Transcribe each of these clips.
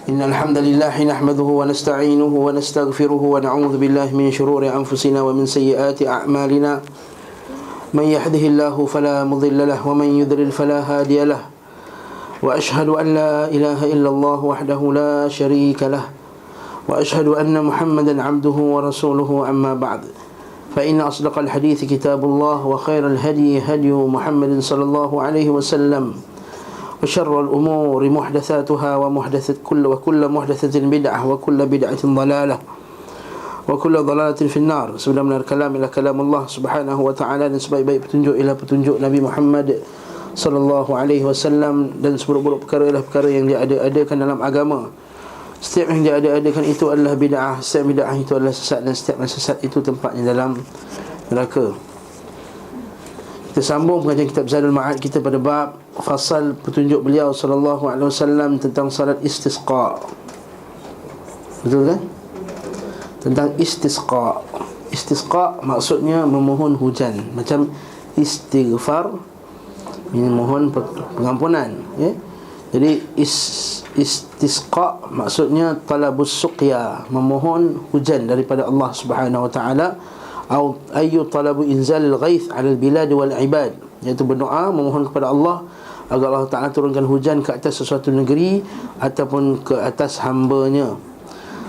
إن الحمد لله نحمده ونستعينه ونستغفره ونعوذ بالله من شرور أنفسنا ومن سيئات أعمالنا من يهده الله فلا مضل له ومن يضلل فلا هادي له وأشهد أن لا إله إلا الله وحده لا شريك له وأشهد أن محمدا عبده ورسوله أما بعد فإن أصدق الحديث كتاب الله وخير الهدي هدي محمد صلى الله عليه وسلم وشر الأمور محدثاتها وكل محدثة بدعة وكل بدعة ضلالة وكل ضلالة في النار. Sudah benar kalam ila kalam Allah Subhanahu wa taala dan sebaik-baik petunjuk ialah petunjuk Nabi Muhammad sallallahu alaihi wasallam, dan seburuk-buruk perkara ialah perkara yang diada-adakan dalam agama. Setiap yang diada-adakan itu adalah bid'ah, setiap bid'ah itu adalah sesat, dan setiap sesat itu tempatnya dalam neraka. Kita sambung pengajian kitab Zadul Ma'ad kita pada bab fasal petunjuk beliau sallallahu alaihi wasallam tentang salat istisqa. Betul kan? Tentang istisqa. Istisqa maksudnya memohon hujan, macam istighfar, memohon pengampunan, ya. Jadi istisqa maksudnya talabus suqya, memohon hujan daripada Allah Subhanahu wa taala, atau ayu talabu inzalil ghaith 'ala al-bilad wal 'ibad, iaitu berdoa memohon kepada Allah agar Allah Taala turunkan hujan ke atas sesuatu negeri ataupun ke atas hamba-Nya.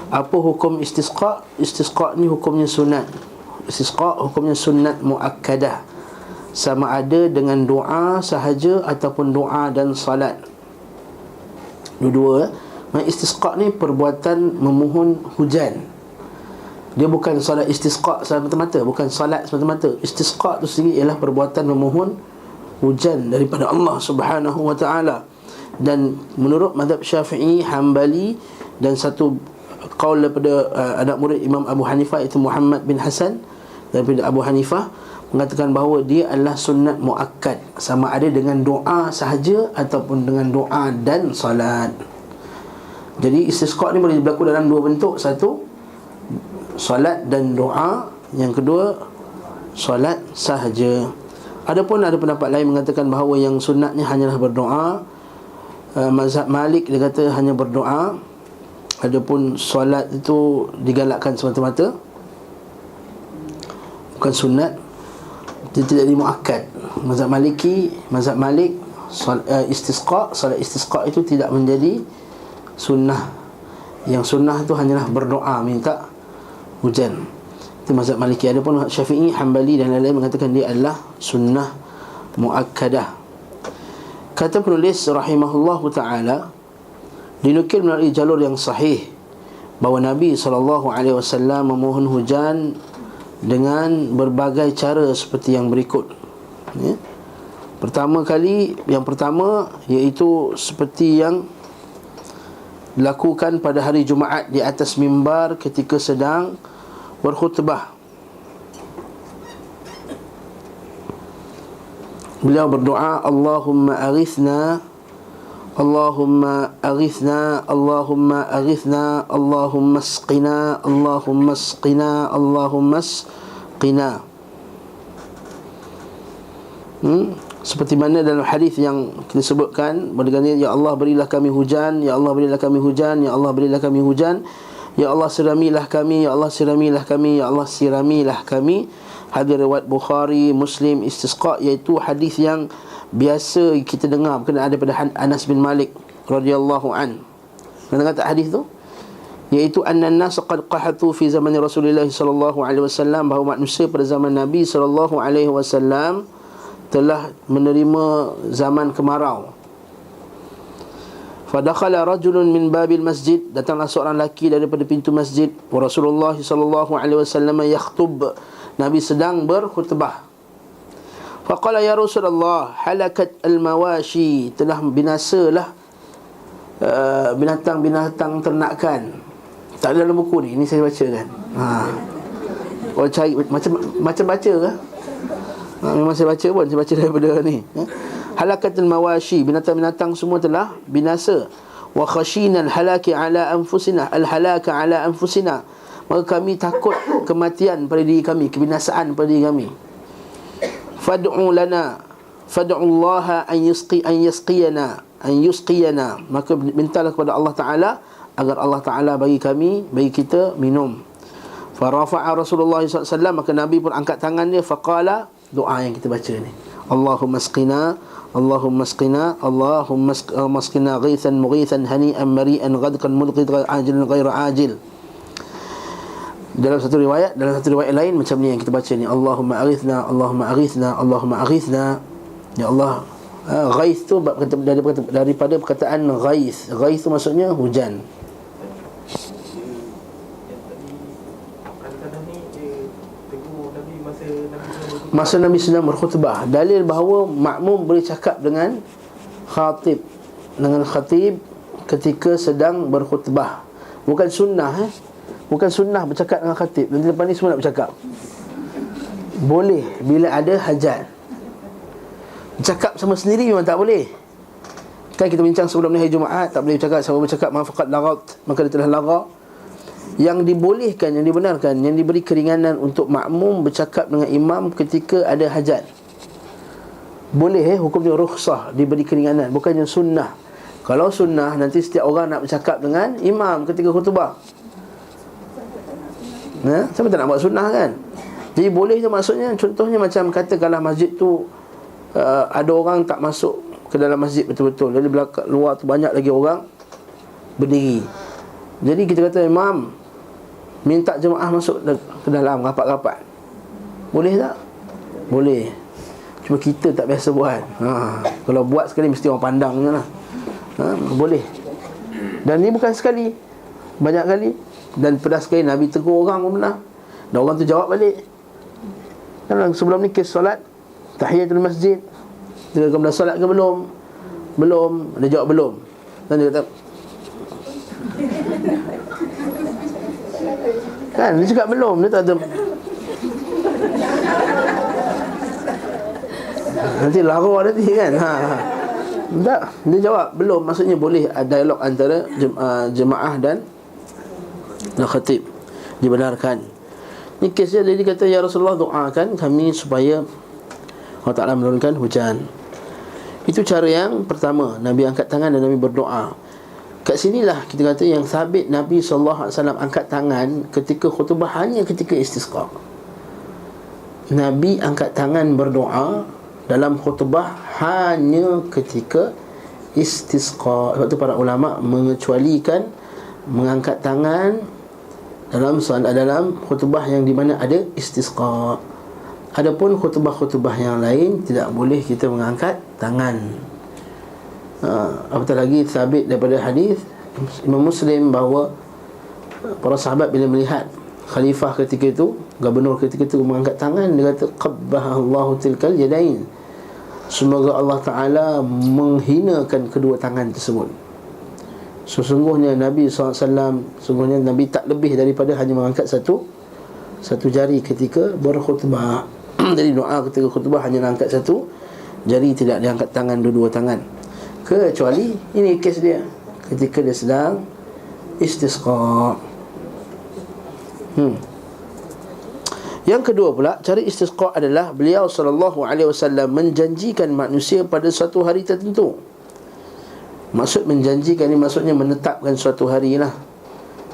Apa hukum istisqa? Istisqa ni hukumnya sunat. Istisqa hukumnya sunat muakkadah, sama ada dengan doa sahaja ataupun doa dan salat. Dua-dua. Istisqa ni perbuatan memohon hujan. Dia bukan solat istisqa semata-mata, bukan solat semata-mata. Istisqa tu sendiri ialah perbuatan memohon hujan daripada Allah Subhanahu wa taala. Dan menurut mazhab Syafi'i, Hambali, dan satu qaul daripada anak murid Imam Abu Hanifah, iaitu Muhammad bin Hasan daripada Abu Hanifah, mengatakan bahawa dia adalah sunat muakkad, sama ada dengan doa sahaja ataupun dengan doa dan salat. Jadi istisqa ni boleh berlaku dalam dua bentuk. Satu, salat dan doa. Yang kedua, salat sahaja. Adapun ada pendapat lain mengatakan bahawa yang sunatnya hanyalah berdoa. Mazhab Malik dia kata hanya berdoa. Adapun salat itu digalakkan semata-mata, bukan sunat. Dia tidak dimuakkad. Mazhab Malik, salat istisqa itu tidak menjadi sunnah. Yang sunnah itu hanyalah berdoa, minta hujan. Itu mazhab Maliki. Adapun Syafi'i, Hambali dan lain-lain mengatakan dia adalah sunnah muakkadah. Kata penulis rahimahullahu ta'ala, dinukil melalui jalur yang sahih bahawa Nabi SAW memohon hujan dengan berbagai cara seperti yang berikut, ya. Yang pertama iaitu seperti yang dilakukan pada hari Jumaat di atas mimbar ketika sedang berkhutbah. Beliau berdoa, Allahumma aghithna, Allahumma aghithna, Allahumma aghithna, Allahumma asqina, Allahumma asqina, Allahumma asqina. Seperti mana dalam hadis yang kita sebutkan, berkata, ya Allah berilah kami hujan, ya Allah berilah kami hujan, ya Allah berilah kami hujan, ya Allah siramilah kami, ya Allah siramilah kami, ya Allah siramilah kami. Hadis riwayat Bukhari, Muslim. Istisqa iaitu hadis yang biasa kita dengar berkenaan daripada Anas bin Malik radhiyallahu an. Dengar tak hadis tu? Iaitu anna an-nas qad qahatu fi zaman Rasulullah sallallahu alaihi wasallam, bahawa manusia pada zaman Nabi sallallahu alaihi wasallam telah menerima zaman kemarau. Fadakhala rajulun min babil masjid, datanglah seorang lelaki daripada pintu masjid. Wa Rasulullah sallallahu alaihi wasallam yakhtub, Nabi sedang berkhutbah. Faqala ya Rasulullah, halakat al-mawashi, telah binasalah binatang-binatang ternakan. Tak ada dalam buku ni, ini saya baca kan. Kalau cari macam baca ke? Memang saya baca pun, saya baca daripada ni. Halakatul mawashi, binatang-binatang semua telah binasa. Wa khashina al-halaki ala anfusina, al-halaka ala anfusina, maka kami takut kematian pada diri kami, kebinasaan pada diri kami. Fad'u lana, fad'u Allah an yusqiyana, maka mintalah kepada Allah Ta'ala agar Allah Ta'ala bagi kita minum. Farafa'a Rasulullah SAW, maka Nabi pun angkat tangan dia. Faqala, doa yang kita baca ni, Allahumma asqina, Allahumma asqina, Allahumma asqina ghithan mughithan hani'an mari'an ghadqan mulqid ajilan ghaira ajil. Dalam satu riwayat lain macam ni yang kita baca ni, Allahumma aghithna, Allahumma aghithna, Allahumma aghithna. Ya Allah, ghaith tu daripada perkataan ghaith. Ghaith tu maksudnya hujan. Masa Nabi sedang berkhutbah, dalil bahawa makmum boleh cakap dengan khatib ketika sedang berkhutbah. Bukan sunnah bercakap dengan khatib. Nanti lepas ni semua nak bercakap. Boleh bila ada hajat. Cakap sama sendiri memang tak boleh. Kan kita bincang sebelum ni hari Jumaat, tak boleh bercakap, siapa bercakap faqad laghat, maka dia telah lagha. Yang dibolehkan, yang dibenarkan, yang diberi keringanan untuk makmum bercakap dengan imam ketika ada hajat. Boleh, hukum dia rukhsah, diberi keringanan, bukannya sunnah. Kalau sunnah, nanti setiap orang nak bercakap dengan imam ketika khutbah. Siapa tak nak buat sunnah kan? Jadi boleh je maksudnya. Contohnya macam katakanlah masjid tu ada orang tak masuk ke dalam masjid betul-betul, jadi belakang luar tu banyak lagi orang berdiri. Jadi kita kata, imam minta jemaah masuk ke dalam rapat-rapat. Boleh tak? Boleh. Cuma kita tak biasa buat. Kalau buat sekali mesti orang pandang je lah. Boleh. Dan ni bukan sekali, banyak kali. Dan pedas sekali Nabi tegur orang pun pernah, dan orang tu jawab balik. Dan sebelum ni kes solat tahiyatul masjid, dia kata dah solat ke belum? Belum. Dia jawab belum. Dan dia kata kan, dia cakap belum. Dia tak ada. Nanti lara nanti kan. Tak, dia jawab belum. Maksudnya boleh dialog antara jemaah dan khatib, dibenarkan. Ni kesnya dia kata, ya Rasulullah, doakan kami supaya Allah Ta'ala menurunkan hujan. Itu cara yang pertama, Nabi angkat tangan dan Nabi berdoa. Kat sinilah kita kata yang sabit Nabi SAW angkat tangan ketika khutbah hanya ketika istisqa. Nabi angkat tangan berdoa dalam khutbah hanya ketika istisqa. Sebab tu para ulama mengecualikan mengangkat tangan dalam khutbah yang di mana ada istisqa. Adapun khutbah-khutbah yang lain tidak boleh kita mengangkat tangan. Apatah lagi sabit daripada hadis Imam Muslim bahawa para sahabat bila melihat khalifah ketika itu, gubernur ketika itu mengangkat tangan, dia kata qabbahallahu tilkal yadain, semoga Allah Ta'ala menghinakan kedua tangan tersebut. Sesungguhnya Nabi SAW, sesungguhnya Nabi tak lebih daripada hanya mengangkat satu jari ketika berkhutbah. Jadi doa ketika khutbah hanya mengangkat satu jari, tidak diangkat tangan, dua-dua tangan. Kecuali ini kes dia ketika dia sedang istisqa. Yang kedua pula, cara istisqa adalah beliau SAW menjanjikan manusia pada suatu hari tertentu. Maksud menjanjikan ni maksudnya menetapkan suatu hari lah.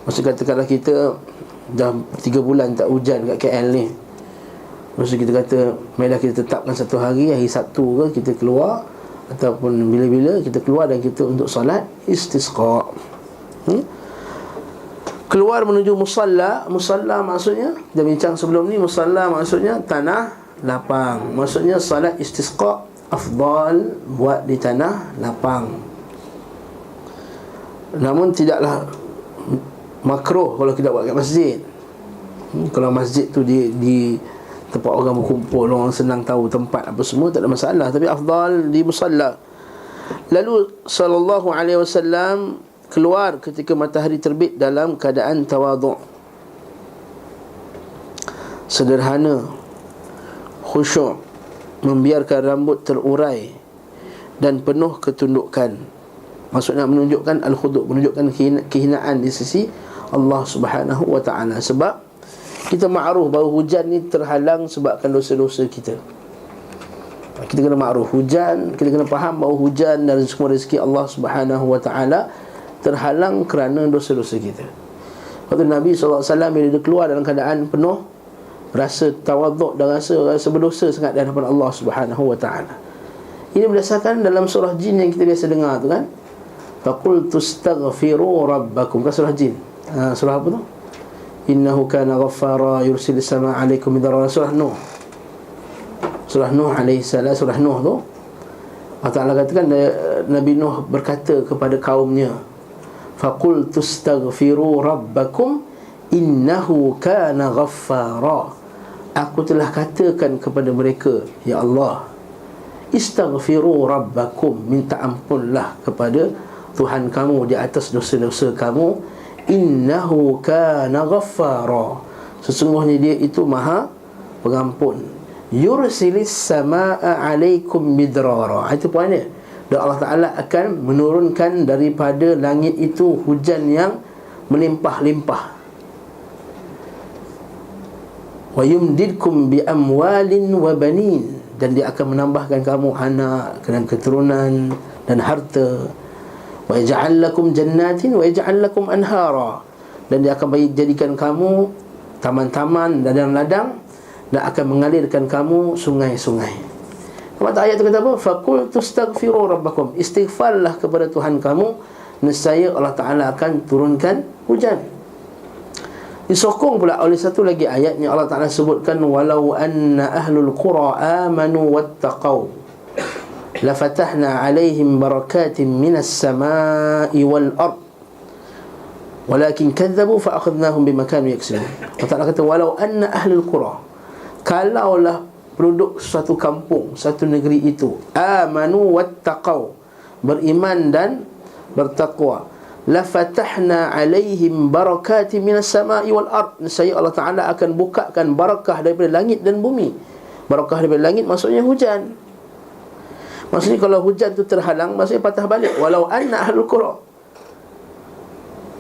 Maksud katakanlah kita dah 3 bulan tak hujan kat KL ni, maksud kita kata, marilah kita tetapkan satu hari Sabtu ke kita keluar, ataupun bila-bila kita keluar dan kita untuk solat istisqa. Keluar menuju musalla. Musalla maksudnya, dah bincang sebelum ni, musalla maksudnya tanah lapang. Maksudnya solat istisqa afdal buat di tanah lapang. Namun tidaklah makruh kalau kita buat kat masjid. Kalau masjid tu di tempat orang berkumpul, orang senang tahu tempat apa semua, tak ada masalah. Tapi afdal di musalla. Lalu sallallahu alaihi wasallam keluar ketika matahari terbit dalam keadaan tawaduk, sederhana, khusyuk, membiarkan rambut terurai dan penuh ketundukan. Maksudnya menunjukkan al-khudu', menunjukkan kehinaan di sisi Allah Subhanahu wa ta'ala. Sebab kita ma'ruf bahawa hujan ni terhalang sebabkan dosa-dosa kita. Kita kena ma'ruf hujan, kita kena faham bahawa hujan dan semua rezeki Allah Subhanahu wa ta'ala terhalang kerana dosa-dosa kita. Waktu Nabi SAW bila dia keluar dalam keadaan penuh rasa tawaduk dan rasa berdosa sangat di hadapan Allah Subhanahu wa ta'ala. Ini berdasarkan dalam surah jin yang kita biasa dengar tu kan, faqultu astaghfiru rabbakum, kan surah jin. Surah apa tu? Innahu kana ghaffara yursilis samaa 'alaikum midrara. Surah Nuh. Surah Nuh alaihi salam, surah Nuh tu Allah Ta'ala katakan Nabi Nuh berkata kepada kaumnya, faqultu astaghfiru rabbakum innahu kana ghaffara. Aku telah katakan kepada mereka, ya Allah, istaghfiru rabbakum, minta ampunlah kepada Tuhan kamu di atas dosa-dosa kamu. Innahu kana ghaffara, sesungguhnya dia itu maha pengampun. Yursilis samaa 'alaikum midrara. Itu poinnya. Dan Allah Ta'ala akan menurunkan daripada langit itu hujan yang melimpah-limpah. Wa yumdidkum bi amwalin wa banin, dan dia akan menambahkan kamu anak dan keturunan dan harta. Wa yaj'al lakum jannatin wa yaj'al lakum anhara, dan dia akan jadikan kamu taman-taman dan ladang, dan akan mengalirkan kamu sungai-sungai. Kata ayat itu kata apa? Faqultu astaghfiru rabbakum, istighfarlah kepada Tuhan kamu, nescaya Allah Ta'ala akan turunkan hujan. Disokong pula oleh satu lagi ayat yang Allah Ta'ala sebutkan, walau anna ahlul qura amanu wattaqau lafatahna alaihim barakatin minas samai wal ard walakin kadzabu fa akhadnahum bima kanu yaksibun. Allah Ta'ala kata walau anna ahlul qura, kalaulah penduduk suatu kampung, satu negeri itu, amanu wattaqau, beriman dan bertakwa, lafatahna alaihim barakatin minas samai wal ard, nescaya Allah Ta'ala akan bukakan barakah daripada langit dan bumi. Barakah daripada langit maksudnya hujan. Maksudnya kalau hujan tu terhalang, maksudnya patah balik. Walau anna ahlul qura,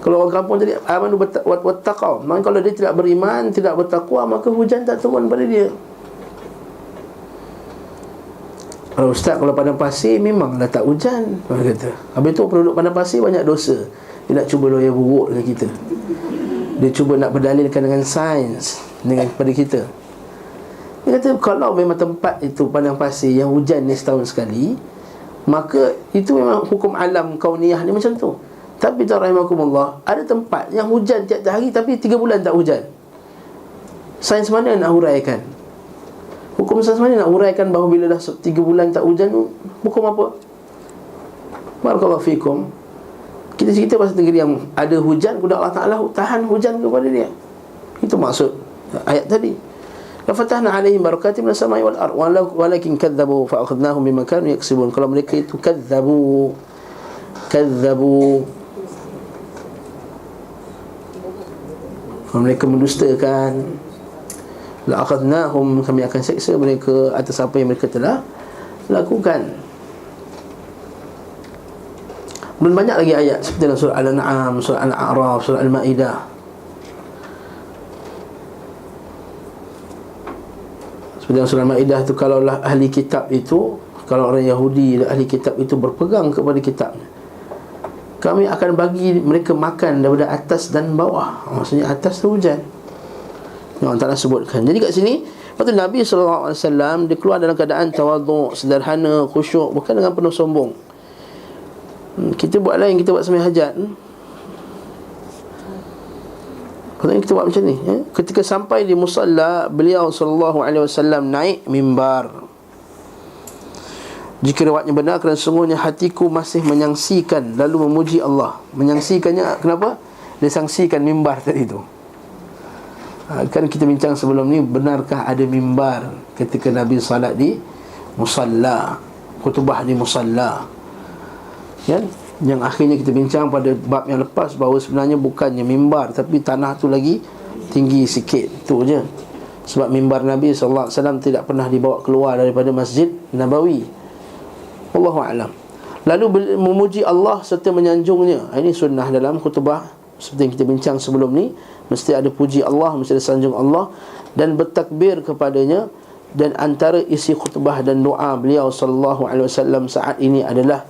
kalau orang kampung tadi amanu wattaqau, maka kalau dia tidak beriman, tidak bertakwa, maka hujan tak turun pada dia. Kalau ustaz, kalau padang pasir memanglah tak hujan, orang kata. Habis tu penduduk padang pasir banyak dosa. Dia nak cuba loya buruk dengan kita. Dia cuba nak berdalilkan dengan sains dengan kepada kita. Dia kata kalau memang tempat itu padang pasir yang hujan ni setahun sekali, maka itu memang hukum alam kauniyah ni macam tu. Tapi rahimakumullah, ada tempat yang hujan tiap-tiap hari tapi 3 bulan tak hujan. Sains mana nak huraikan? Hukum sains mana nak huraikan bahawa bila dah 3 bulan tak hujan, hukum apa? Barakallahu fikum. Kita cerita pasal negeri yang ada hujan, kemudian Allah Ta'ala tahan hujan kepada dia. Itu maksud ayat tadi. Lafatahna alaihim barakatin minas samai wal ard walakin kadzabu fa akhadnahum bima kanu yaksibun. Kalau mereka itu kadzabu, kalau mereka mendustakan, la akhadnahum, kami akan seksa mereka atas apa yang mereka telah lakukan. Dan banyak lagi ayat seperti dalam surah Al-An'am, surah Al-A'raf, surah Al-Ma'idah. Seperti dalam surah Al-Ma'idah tu, kalaulah ahli kitab itu, kalau orang Yahudi dan ahli kitab itu berpegang kepada kitabnya, kami akan bagi mereka makan daripada atas dan bawah. Maksudnya atas tu hujan, yang Allah Ta'ala sebutkan. Jadi kat sini, lepas tu Nabi SAW dia keluar dalam keadaan tawaduk, sederhana, khusyuk, bukan dengan penuh sombong. Kita buat lain, kita buat sembahyang hajat. Patutnya kita buat macam ni, ya? Ketika sampai di musalla, beliau SAW naik mimbar. Jika riwayatnya benar, kerana sungguhnya hatiku masih menyaksikan, lalu memuji Allah. Menyaksikannya kenapa? Dia saksikan mimbar tadi tu. Kan kita bincang sebelum ni, benarkah ada mimbar ketika Nabi salat di musalla, khutbah di musalla, ya? Yang akhirnya kita bincang pada bab yang lepas, bahawa sebenarnya bukannya mimbar, tapi tanah tu lagi tinggi sikit, tu je. Sebab mimbar Nabi SAW tidak pernah dibawa keluar daripada Masjid Nabawi. Wallahu a'lam. Lalu memuji Allah serta menyanjungnya. Ini sunnah dalam khutbah. Seperti yang kita bincang sebelum ni, mesti ada puji Allah, mesti ada sanjung Allah, dan bertakbir kepadanya. Dan antara isi khutbah dan doa beliau SAW saat ini adalah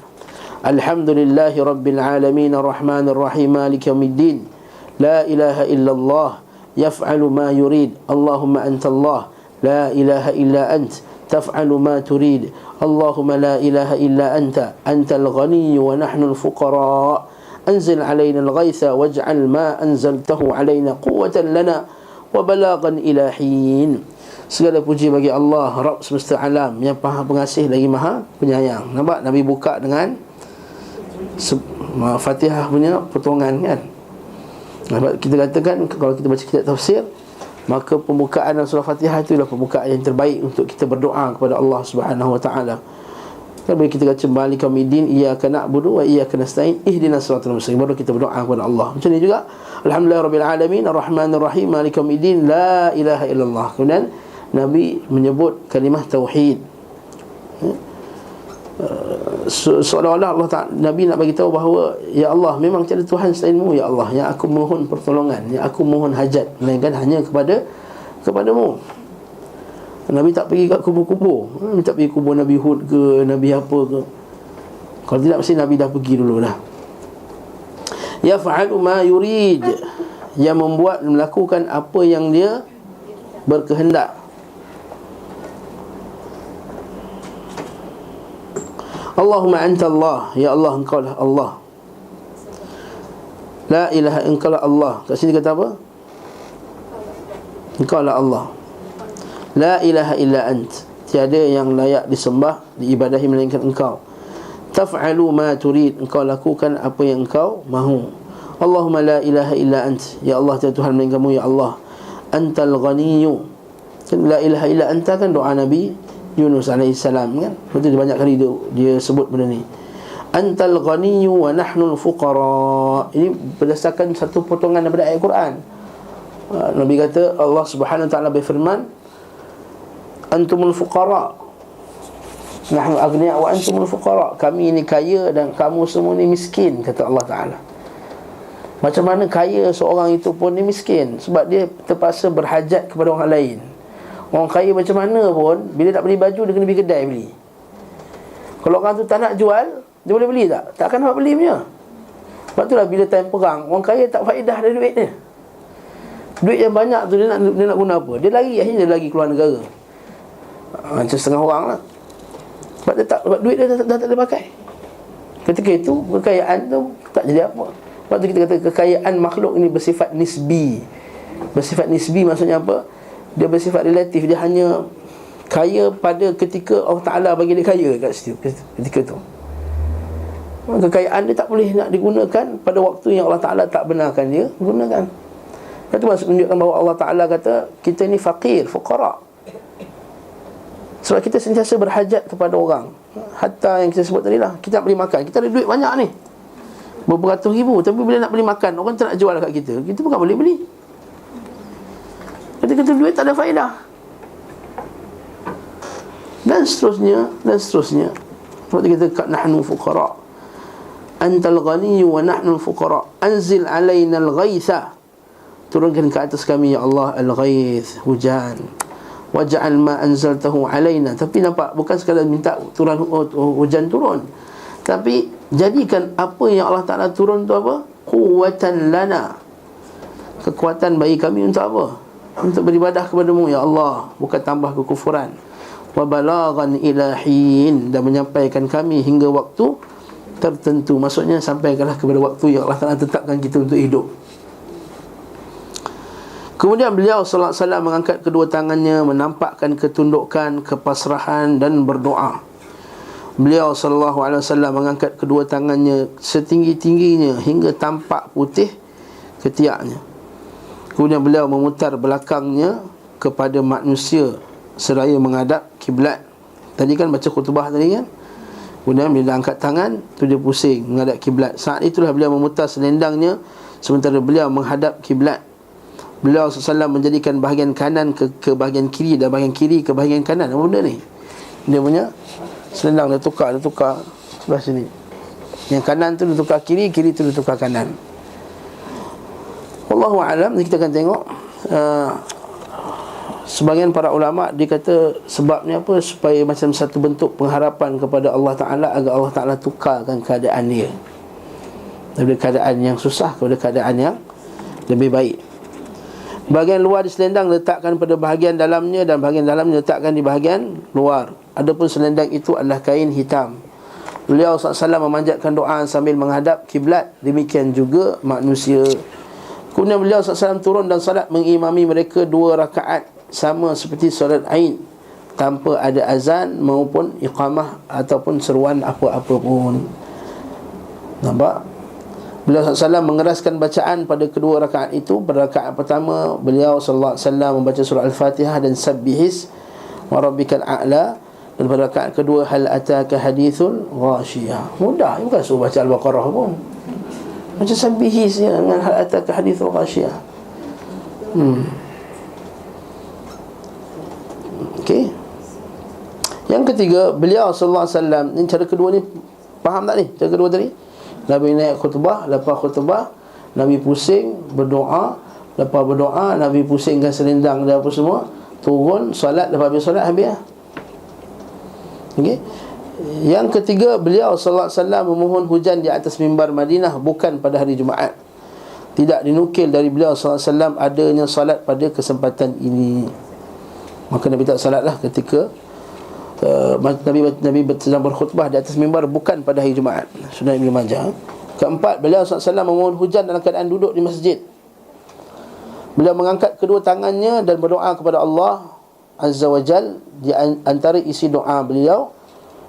Alhamdulillahi Rabbil Alamin Ar-Rahmanir Rahim Maliki Yawmiddin La ilaha illallah Yaf'alu ma yurid Allahumma anta Allah La ilaha illa ant Taf'alu ma turid Allahumma la ilaha illa anta Antal ghani wa nahnu al-fuqara Anzil alayna al-ghaytha Waj'al ma anzaltahu alayna Quwwatan lana Wa balagan ila hin. Segala puji bagi Allah Rabb semesta alam, yang maha pengasih lagi maha penyayang. Nampak Nabi buka dengan Fatihah punya potongan kan. Kita katakan kalau kita baca kitab tafsir, maka pembukaan surah Fatihah itu adalah pembukaan yang terbaik untuk kita berdoa kepada Allah Subhanahu wa taala. Kalau kita baca Maliki Yaumiddin, iyyaka na'budu wa iyyaka nasta'in, ihdinas siratal mustaqim, baru kita berdoa kepada Allah. Macam ni juga Alhamdulillahirabbil alamin Arrahmanir Rahim Maliki Yaumiddin la ilaha illallah. Kemudian Nabi menyebut kalimah tauhid. Seolah-olah Allah Ta'ala, Nabi nak bagi tahu bahawa ya Allah, memang tiada Tuhan selain-Mu ya Allah, yang aku mohon pertolongan, yang aku mohon hajat, melainkan hanya kepadamu. Nabi tak pergi kat kubur-kubur. Nabi tak pergi kubur Nabi Hud ke, Nabi apa ke. Kalau tidak, mesti Nabi dah pergi dulu dah. Yaf'alu ma yurid, yang membuat, melakukan apa yang dia berkehendak. Allahumma anta Allah, ya Allah, engkau lah Allah. La ilaha, engkau lah Allah. Kat sini kata apa? Engkau lah Allah. La ilaha illa ant, tiada yang layak disembah, diibadahi melainkan engkau. Taf'alu ma turid, engkau lakukan apa yang engkau mahu. Allahumma la ilaha illa ant, ya Allah, tiada Tuhan melainkan kamu ya Allah. Antal ghaniyyu, la ilaha illa anta kan doa Nabi Yunus AS kan. Betul, dia banyak kali dia sebut benda ni. Antal ghaniyyu wa nahnu al-fuqara. Ini berdasarkan satu potongan daripada ayat Quran. Nabi kata, Allah Subhanahu wa taala berfirman, antumul fuqara, nahnu aghniya wa antumul fuqara. Kami ini kaya dan kamu semua ni miskin, kata Allah Ta'ala. Macam mana kaya seorang itu pun ni miskin? Sebab dia terpaksa berhajat kepada orang lain. Orang kaya macam mana pun, bila nak beli baju, dia kena pergi kedai beli. Kalau orang tu tak nak jual, dia boleh beli tak? Takkan dapat beli punya. Sebab itulah bila time perang, orang kaya tak faedah dari duit dia. Duit yang banyak tu dia nak guna apa? Dia lari, akhirnya dia lagi keluar negara. Macam setengah orang lah. Sebab duit dia dah tak boleh pakai. Ketika itu kekayaan tu tak jadi apa. Sebab tu kita kata kekayaan makhluk ini bersifat nisbi. Bersifat nisbi maksudnya apa? Dia bersifat relatif. Dia hanya kaya pada ketika Allah Ta'ala bagi dia kaya kat situ, ketika tu. Kekayaan dia tak boleh nak digunakan pada waktu yang Allah Ta'ala tak benarkan dia gunakan. Itu maksud menunjukkan bahawa Allah Ta'ala kata kita ni faqir, fuqara. Sebab kita sentiasa berhajat kepada orang. Hatta yang kita sebut tadi lah, kita nak beli makan, kita ada duit banyak ni, berberatus ribu, tapi bila nak beli makan, orang tak nak jual kat kita, kita bukan boleh beli. Kata-kata duit tak ada faedah. Dan seterusnya, dan seterusnya. Sebab kita kata nahnu fuqara, antal ghaniyyu wa nahnu fuqara, anzil alaina al-ghaytha, turunkan ke atas kami ya Allah al-ghayth, hujan. Waj'al ma anzaltahu alaina, tapi nampak bukan sekadar minta turun hujan turun, tapi jadikan apa yang Allah Ta'ala turun tu apa? Quwwatan lana, kekuatan bagi kami untuk apa? Untuk beribadah kepadamu ya Allah, bukan tambah kekufuran. Wa balaghan ila hin, dan menyampaikan kami hingga waktu tertentu. Maksudnya sampaikanlah kepada waktu yang Allah Ta'ala tetapkan kita untuk hidup. Kemudian beliau sallallahu alaihi wasallam mengangkat kedua tangannya, menampakkan ketundukan, kepasrahan dan berdoa. Beliau sallallahu alaihi wasallam mengangkat kedua tangannya setinggi-tingginya hingga tampak putih ketiaknya. Kemudian beliau memutar belakangnya kepada manusia seraya menghadap kiblat. Tadi kan baca khutbah tadi kan. Kemudian bila angkat tangan tu dia pusing menghadap kiblat. Saat itulah beliau memutar selendangnya sementara beliau menghadap kiblat. Beliau SAW menjadikan bahagian kanan ke bahagian kiri dan bahagian kiri ke bahagian kanan. Apa benda ni? Dia punya selendang dia tukar sebelah sini. Yang kanan tu dia tukar kiri, kiri tu dia tukar kanan. Wallahu a'lam. Kita akan tengok Sebahagian para ulama' dia kata sebabnya apa? Supaya macam satu bentuk pengharapan kepada Allah Ta'ala, agar Allah Ta'ala tukarkan keadaan dia daripada keadaan yang susah kepada keadaan yang lebih baik. Bahagian luar di selendang letakkan pada bahagian dalamnya, dan bahagian dalamnya letakkan di bahagian luar. Adapun selendang itu adalah kain hitam. Beliau SAW memanjatkan doa sambil menghadap kiblat. Demikian juga manusia. Kemudian beliau SAW turun dan salat mengimami mereka 2 rakaat, sama seperti solat Aid, tanpa ada azan maupun iqamah ataupun seruan apa-apa pun. Nampak? Beliau SAW mengeraskan bacaan pada kedua rakaat itu. Pada rakaat pertama, beliau SAW membaca surah Al-Fatihah dan Sabbihis wa rabbikal a'la. Dan pada rakaat kedua, hal ataka hadithul ghashiyah. Mudah, bukan suruh baca Al-Baqarah pun. Macam Sabbihis dengan hal ataka hadithul ghashiyah. Okey. Yang ketiga, beliau sallallahu alaihi wasallam, ni cara kedua ni, faham tak ni? Cara kedua tadi, Nabi naik khutbah, lepas khutbah Nabi pusing, berdoa, lepas berdoa Nabi pusingkan selendang dan apa semua, turun, solat, lepas habis solat, habis lah. Okey. Yang ketiga, beliau sallallahu alaihi wasallam memohon hujan di atas mimbar Madinah, bukan pada hari Jumaat. Tidak dinukil dari beliau sallallahu alaihi wasallam adanya solat pada kesempatan ini. Maka Nabi tak salatlah ketika Nabi sedang berkhutbah di atas mimbar, bukan pada hari Jumaat. Sunan Ibn Majah. Keempat, beliau SAW memohon hujan dalam keadaan duduk di masjid. Beliau mengangkat kedua tangannya dan berdoa kepada Allah Azza wa Jal. Di antara isi doa beliau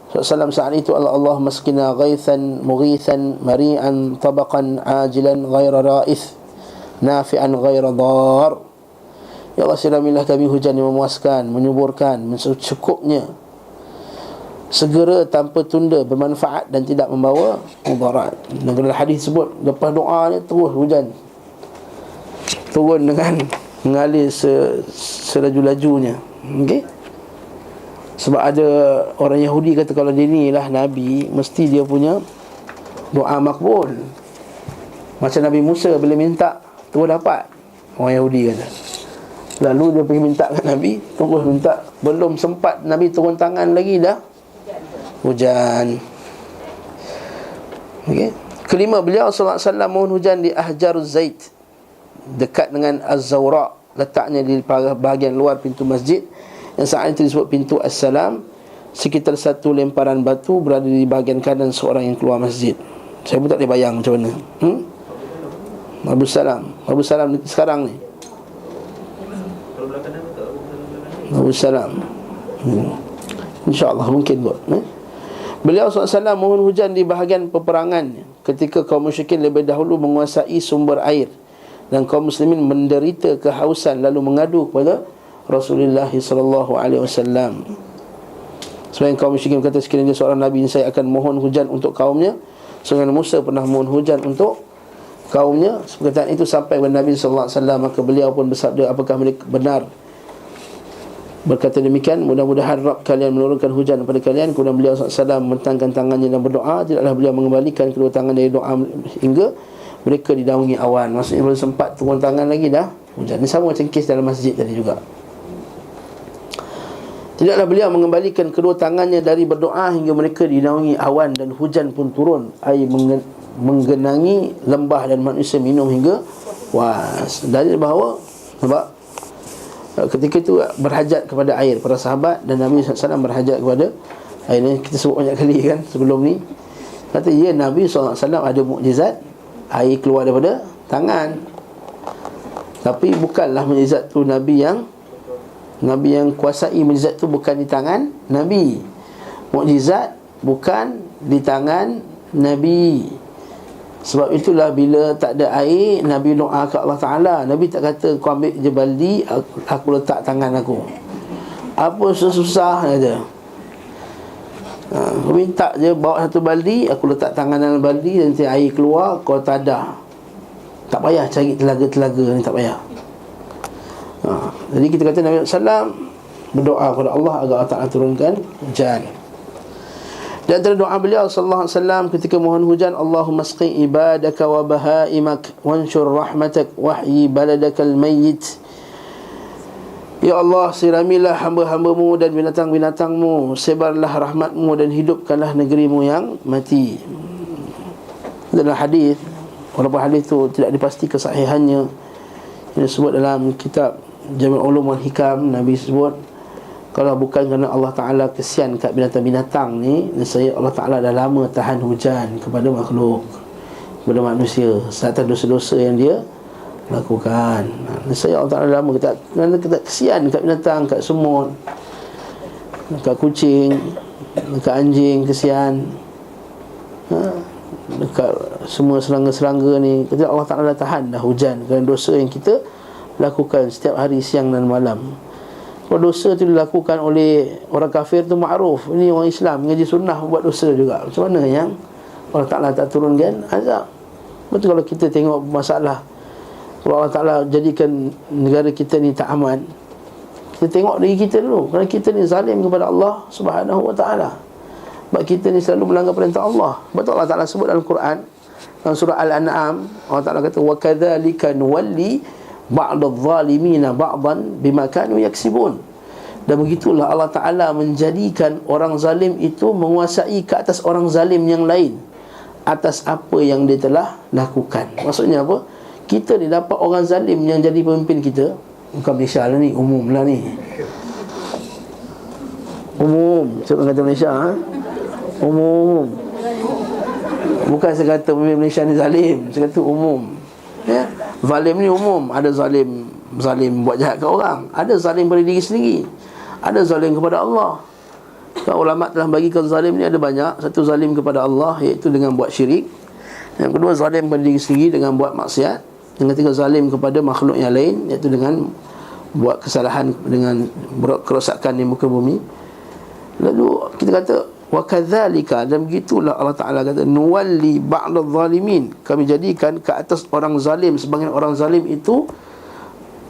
SAW saat itu, Allahumma skina ghaithan mughithan mari'an tabaqan ajilan ghaira ra'ith nafi'an ghaira dhar. Ya Allah, siramilah kami hujan yang memuaskan, menyuburkan, secukupnya, segera tanpa tunda, bermanfaat dan tidak membawa mudarat. Dan dalam hadis sebut, lepas doa ni terus hujan turun dengan mengalir selaju-lajunya. Okey. Sebab ada orang Yahudi kata kalau dia ni lah Nabi, mesti dia punya doa makbul. Macam Nabi Musa bila minta terus dapat. Orang Yahudi kata. Lalu dia pergi minta kat Nabi, terus minta, belum sempat Nabi turun tangan lagi dah hujan. Okey. Kelima, beliau sallallahu alaihi wasallam mohon hujan di Ahjaruz Zait, dekat dengan Az-Zawra, letaknya di bahagian luar pintu masjid, yang saat itu disebut pintu As-Salam. Sekitar satu lemparan batu berada di bahagian kanan seorang yang keluar masjid. Saya pun tak boleh bayang macam mana. Abu Salam sekarang ni Abu Salam. InsyaAllah mungkin kot. Beliau SAW mohon hujan di bahagian peperangan ketika kaum musyrikin lebih dahulu menguasai sumber air dan kaum muslimin menderita kehausan, lalu mengadu kepada Rasulullah SAW. Sebagian kaum musyrikin berkata, sekiranya seorang Nabi saya akan mohon hujan untuk kaumnya, sebagaimana Musa pernah mohon hujan untuk kaumnya. Perkataan itu sampai kepada Nabi SAW, maka beliau pun bersabda, apakah mereka benar berkata demikian? Mudah-mudahan Rabb kalian menurunkan hujan kepada kalian. Kemudian beliau SAW mentangkan tangannya dan berdoa. Tidaklah beliau mengembalikan kedua tangan dari doa hingga mereka dinaungi awan. Maksudnya belum sempat turun tangan lagi dah hujan. Ini sama macam kes dalam masjid tadi juga. Tidaklah beliau mengembalikan kedua tangannya dari berdoa hingga mereka dinaungi awan, dan hujan pun turun, air menggenangi lembah dan manusia minum hingga puas. Dalil bahawa sebab ketika itu berhajat kepada air para sahabat, dan Nabi SAW berhajat kepada air. Ini kita sebut banyak kali kan sebelum ni. Kata ya, Nabi SAW ada mukjizat air keluar daripada tangan. Tapi bukanlah mukjizat tu Nabi yang kuasai. Mukjizat tu bukan di tangan Nabi. Mukjizat bukan di tangan Nabi. Sebab itulah bila tak ada air, Nabi doa ke Allah Ta'ala. Nabi tak kata kau ambil je baldi, aku letak tangan aku. Apa susah aja. Kau minta je bawa satu baldi, aku letak tangan dalam baldi, nanti air keluar, kau tadah. Tak payah cari telaga-telaga ni, tak payah. Jadi kita kata Nabi SAW berdoa kepada Allah agar Allah Ta'ala turunkan hujan. Di antara doa beliau sallallahu alaihi wasallam ketika mohon hujan, Allahumma asqi ibadaka wa bahaimak wanshur rahmatak wahyi baladakal mayyit Ya Allah, siramilah hamba-hambamu dan binatang-binatangmu, sebarlah rahmatmu dan hidupkanlah negerimu yang mati. Dalam hadis, walaupun hadis itu tidak dipasti kesahihannya, ini disebut dalam kitab Jami' Ulum wal Hikam, Nabi sebut, kalau bukan kerana Allah Ta'ala kesian kat binatang-binatang ni, nescaya Allah Ta'ala dah lama tahan hujan kepada makhluk, kepada manusia, serta dosa-dosa yang dia lakukan. Nescaya Allah Ta'ala lama kita kesian kat binatang, kat semut, kat kucing, kat anjing, kesian, dekat semua serangga-serangga ni. Ketika Allah Ta'ala dah tahan dah hujan kerana dosa yang kita lakukan setiap hari, siang dan malam. Kalau dosa tu dilakukan oleh orang kafir tu makruf, ini orang Islam mengaji sunnah buat dosa juga, macam mana yang Allah Ta'ala tak turunkan azab? Betul kalau kita tengok masalah, kalau Allah Ta'ala jadikan negara kita ni tak aman, kita tengok diri kita dulu. Kerana kita ni zalim kepada Allah Subhanahu wa Ta'ala. Sebab kita ni selalu melanggar perintah Allah. Betul Allah Ta'ala sebut dalam Quran, dalam surah Al-An'am, Allah Ta'ala kata, wa kadzalika nuwalli ba'dadh zalimina ba'dan bima kanu yaksibun. Dan begitulah Allah Ta'ala menjadikan orang zalim itu menguasai ke atas orang zalim yang lain atas apa yang dia telah lakukan. Maksudnya apa? Kita ni dapat orang zalim yang jadi pemimpin kita. Bukan Malaysia lah ni, umum lah ni, umum. Siapa kata Malaysia, umum. Bukan saya kata pemimpin Malaysia ni zalim, saya kata umum, ya. Zalim ni umum. Ada zalim buat jahat ke orang, ada zalim pada diri sendiri, ada zalim kepada Allah. Ulama telah bagikan zalim ni ada banyak. Satu, zalim kepada Allah, iaitu dengan buat syirik. Yang kedua, zalim pada diri sendiri dengan buat maksiat. Yang ketiga, zalim kepada makhluk yang lain, iaitu dengan buat kesalahan, dengan kerosakan di muka bumi. Lalu kita kata wa kadzalika, dan begitulah Allah Ta'ala kata, nuwalli ba'dadh zalimin, kami jadikan ke atas orang zalim, sebagian orang zalim itu,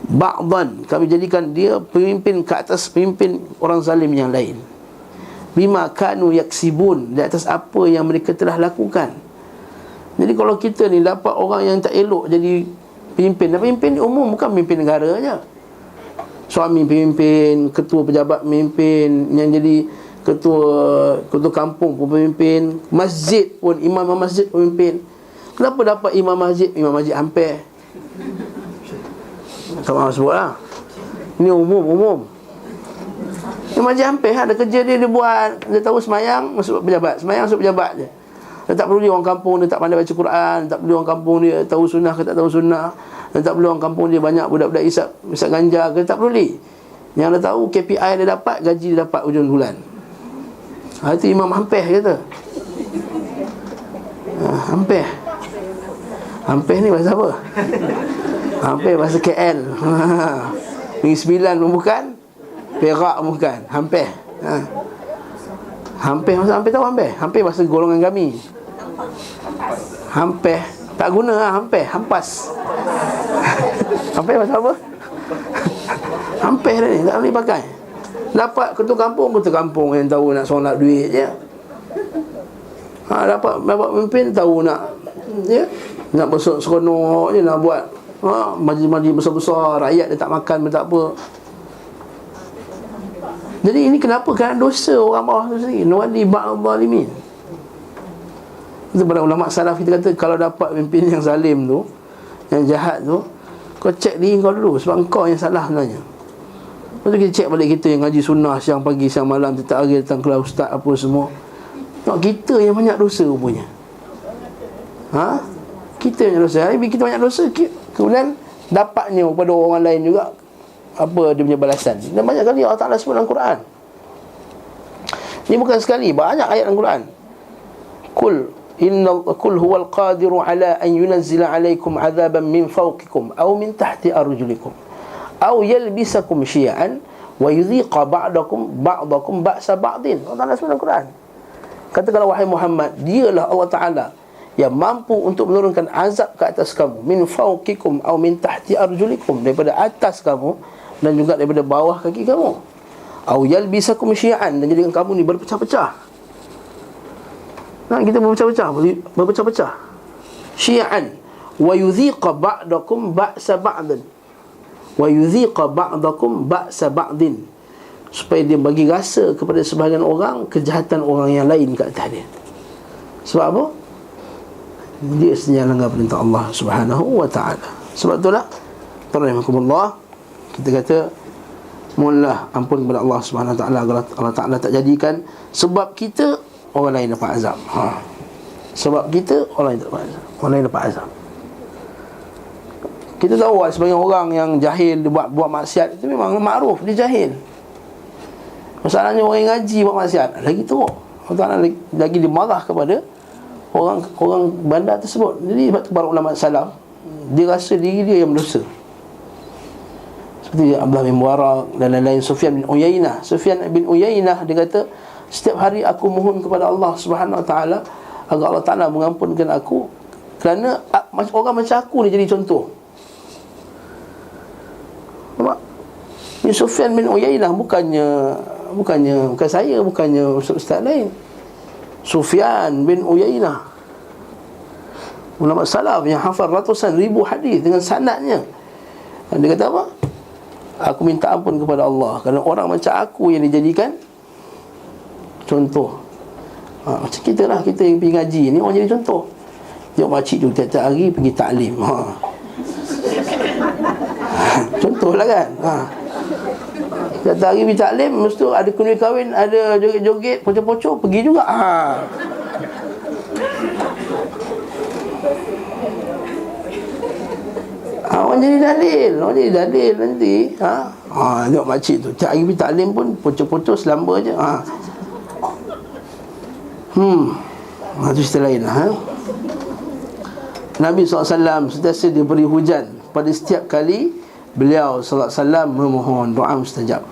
ba'dan, kami jadikan dia pemimpin ke atas pemimpin orang zalim yang lain, bima kanu yaksibun, di atas apa yang mereka telah lakukan. Jadi kalau kita ni dapat orang yang tak elok jadi pemimpin, dan pemimpin ni umum, bukan pemimpin negara aja. Suami pemimpin, ketua pejabat pemimpin, yang jadi ketua kampung pun pemimpin, masjid pun, imam masjid pemimpin. Kenapa dapat imam masjid hampir? Tak mahu sebut lah. Ini umum. Imam masjid hampir ada kerja dia buat. Dia tahu semayang, masuk pejabat, semayang masuk pejabat je. Dia tak perlu orang kampung dia tak pandai baca Quran, tak perlu orang kampung dia tahu sunnah ke tak tahu sunnah, dan tak perlu orang kampung dia banyak budak-budak isap ganja ke, tak perlu. Yang dia tahu KPI dia dapat, gaji dia dapat hujung bulan. Itu imam hampir kata. Hampir ni bahasa apa? Hampir bahasa KL. Negeri Sembilan pun bukan, Perak pun bukan, hampir. Hampir tahu hampir? Hampir bahasa golongan kami. Hampir tak guna lah, hampas. Hampir bahasa apa? Hampir ni tak boleh pakai. Dapat ketua kampung yang tahu nak solat duit je. Dapat pemimpin tahu nak, ya, nak besok seronok je, nak buat majlis-majlis besar-besar, rakyat dia tak makan pun tak apa. Jadi ini kenapa? Kerana dosa orang bawah tu sendiri. Nuwalli ba'dadh zalimin. Itu pada ulama salaf kita kata, kalau dapat pemimpin yang zalim tu, yang jahat tu, kau cek diri kau dulu, sebab kau yang salah sebenarnya. Lepas tu kita cek balik kita yang ngaji sunnah siang pagi siang malam, setiap hari datang kelas ustaz apa semua. Tengok kita yang banyak dosa rupanya. Kita yang banyak dosa. Bila kita banyak dosa, kemudian dapatnya kepada orang lain juga apa dia punya balasan. Dan banyak kali Allah Ta'ala sebut dalam Quran. Ini bukan sekali, banyak ayat dalam Quran. Kul huwal qadiru ala an yunazzila alaikum azaban min fawqikum aw min tahti arjulikum aw yalbisakum syi'an wa yudhiqa ba'dakum ba'sa ba'din. Allah Ta'ala sebut dalam Quran. Katakanlah wahai Muhammad, dialah Allah Ta'ala yang mampu untuk menurunkan azab ke atas kamu, min fawqikum aw min tahti arjulikum, daripada atas kamu dan juga daripada bawah kaki kamu, aw yalbisakum syi'an, dan jadikan kamu ni berpecah-pecah. Kita berpecah-pecah. Syi'an wa yudhiqa ba'dakum ba'sa ba'din, wa yudhiqa ba'dakum ba'sa ba'din, supaya dia bagi rasa kepada sebahagian orang kejahatan orang yang lain kat atas dia. Sebab apa? Dia sedang melanggar perintah Allah Subhanahu wa ta'ala. Sebab itulah rahimahkumullah, kita kata mohonlah ampun kepada Allah Subhanahu wa ta'ala agar Allah Ta'ala tak jadikan sebab kita orang lain dapat azab. Sebab kita orang lain dapat azab. Orang lain dapat azab. Kita tahu sebagian orang yang jahil, dia buat maksiat, itu memang makruf dia jahil. Masalahnya orang yang ngaji buat maksiat lagi teruk. Allah Ta'ala lagi dia marah kepada orang bandar tersebut. Jadi para ulama salaf, dia rasa diri dia yang berdosa, seperti Abdullah bin Mubarak dan lain-lain. Sufyan bin Uyainah dia kata, setiap hari aku mohon kepada Allah Subhanahu wa ta'ala agar Allah Ta'ala mengampunkan aku, kerana orang macam aku ni jadi contoh. Nampak? Ni Sufyan bin Uyainah, bukan saya, bukannya ustaz lain. Sufyan bin Uyainah, ulama salaf yang hafal ratusan ribu hadis dengan sanadnya. Dia kata apa? Aku minta ampun kepada Allah kerana orang macam aku yang dijadikan contoh. Macam kita lah, kita yang pergi ngaji ni orang jadi contoh. Tengok makcik tu tiap-tiap hari pergi taklim. Contoh lah kan. Tiap-tiap hari pergi taklim, mesti ada kundi kahwin, ada joget-joget, pocok-pocok, pergi juga. Orang jadi dalil nanti. Tengok makcik tu tiap hari pergi taklim pun pocok-pocok selamba je. Itu cerita lain lah. Nabi SAW sentiasa diberi hujan pada setiap kali beliau SAW memohon, doa mustajab.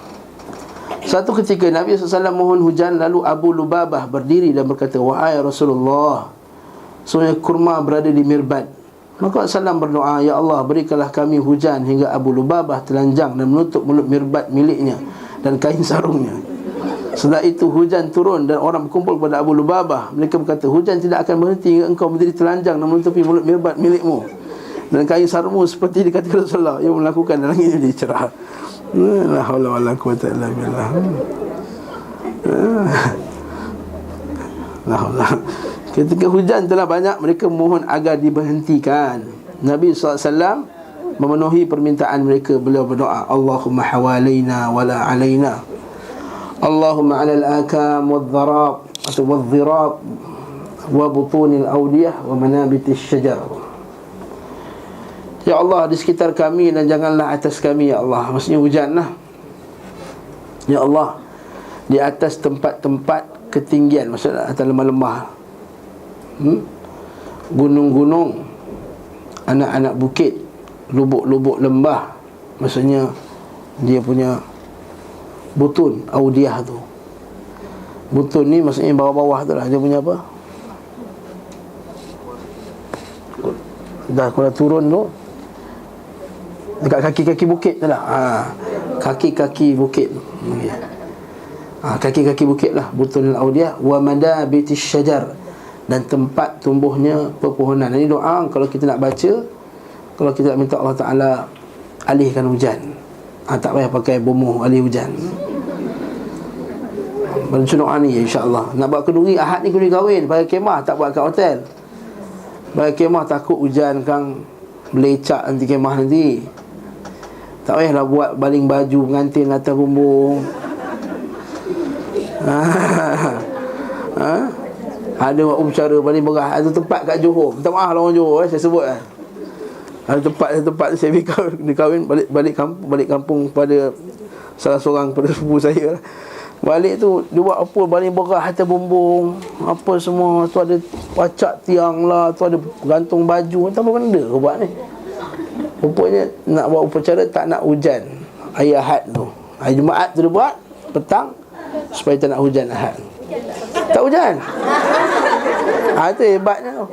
Satu ketika Nabi SAW mohon hujan, lalu Abu Lubabah berdiri dan berkata, wahai Rasulullah, sungguh kurma berada di mirbat. Maka Rasulullah berdoa, ya Allah, berikanlah kami hujan hingga Abu Lubabah telanjang dan menutup mulut mirbat miliknya dan kain sarungnya. Setelah itu hujan turun dan orang berkumpul kepada Abu Lubabah. Mereka berkata, hujan tidak akan berhenti hingga engkau berdiri telanjang dan menutupi mulut mirbat milikmu dan kain sarungmu seperti dikatakan Rasulullah yang melakukan dan langit jadi cerah. La haula wala quwwata illa billah. La haula. Ketika hujan telah banyak, mereka mohon agar diberhentikan. Nabi SAW memenuhi permintaan mereka. Beliau berdoa, Allahumma hawalaina wala alaina, Allahumma ala al-akam wal-dharab atau wal-dhirab wa butunil awdiyah wa manabitis syajar. Ya Allah, di sekitar kami dan janganlah atas kami, ya Allah. Maksudnya hujan lah. Ya Allah, di atas tempat-tempat ketinggian, maksudnya atas lemah-lemah, gunung-gunung, anak-anak bukit, lubuk-lubuk lembah. Maksudnya dia punya butun, audiyah tu. Butun ni maksudnya bawah-bawah tu lah. Dia punya apa? Dah kalau turun tu dekat kaki-kaki bukit tu lah. Kaki-kaki bukit. Kaki-kaki bukit lah, butun al-audiyah wa madabitis syajar, dan tempat tumbuhnya pepohonan. Ini doa kalau kita nak baca, kalau kita nak minta Allah Ta'ala alihkan hujan. Tak payah pakai bomoh alih hujan. Baca doa ni insya-Allah. Nak buat kenduri Ahad ni, kenduri kahwin, pakai kemah, tak buat kat hotel. Pakai kemah takut hujan kang melecak nanti kemah nanti. Tak payahlah buat baling baju pengantin atas bumbung. Ada buat upacara baling berah. Ada tempat kat Johor, minta maaf lah orang Johor, saya sebut lah. Ada tempat saya pergi kahwin, balik kampung pada salah seorang pada sepupu saya. Balik tu dia buat apa, baling berah atas bumbung, apa semua tu, ada pacak tiang lah, tu ada gantung baju. Tak apa benda kau buat ni. Rupanya nak buat upacara tak nak hujan hari Ahad tu. Hari Jumaat tu dia buat petang supaya tak nak hujan Ahad. Tak hujan. Itu hebatnya tu.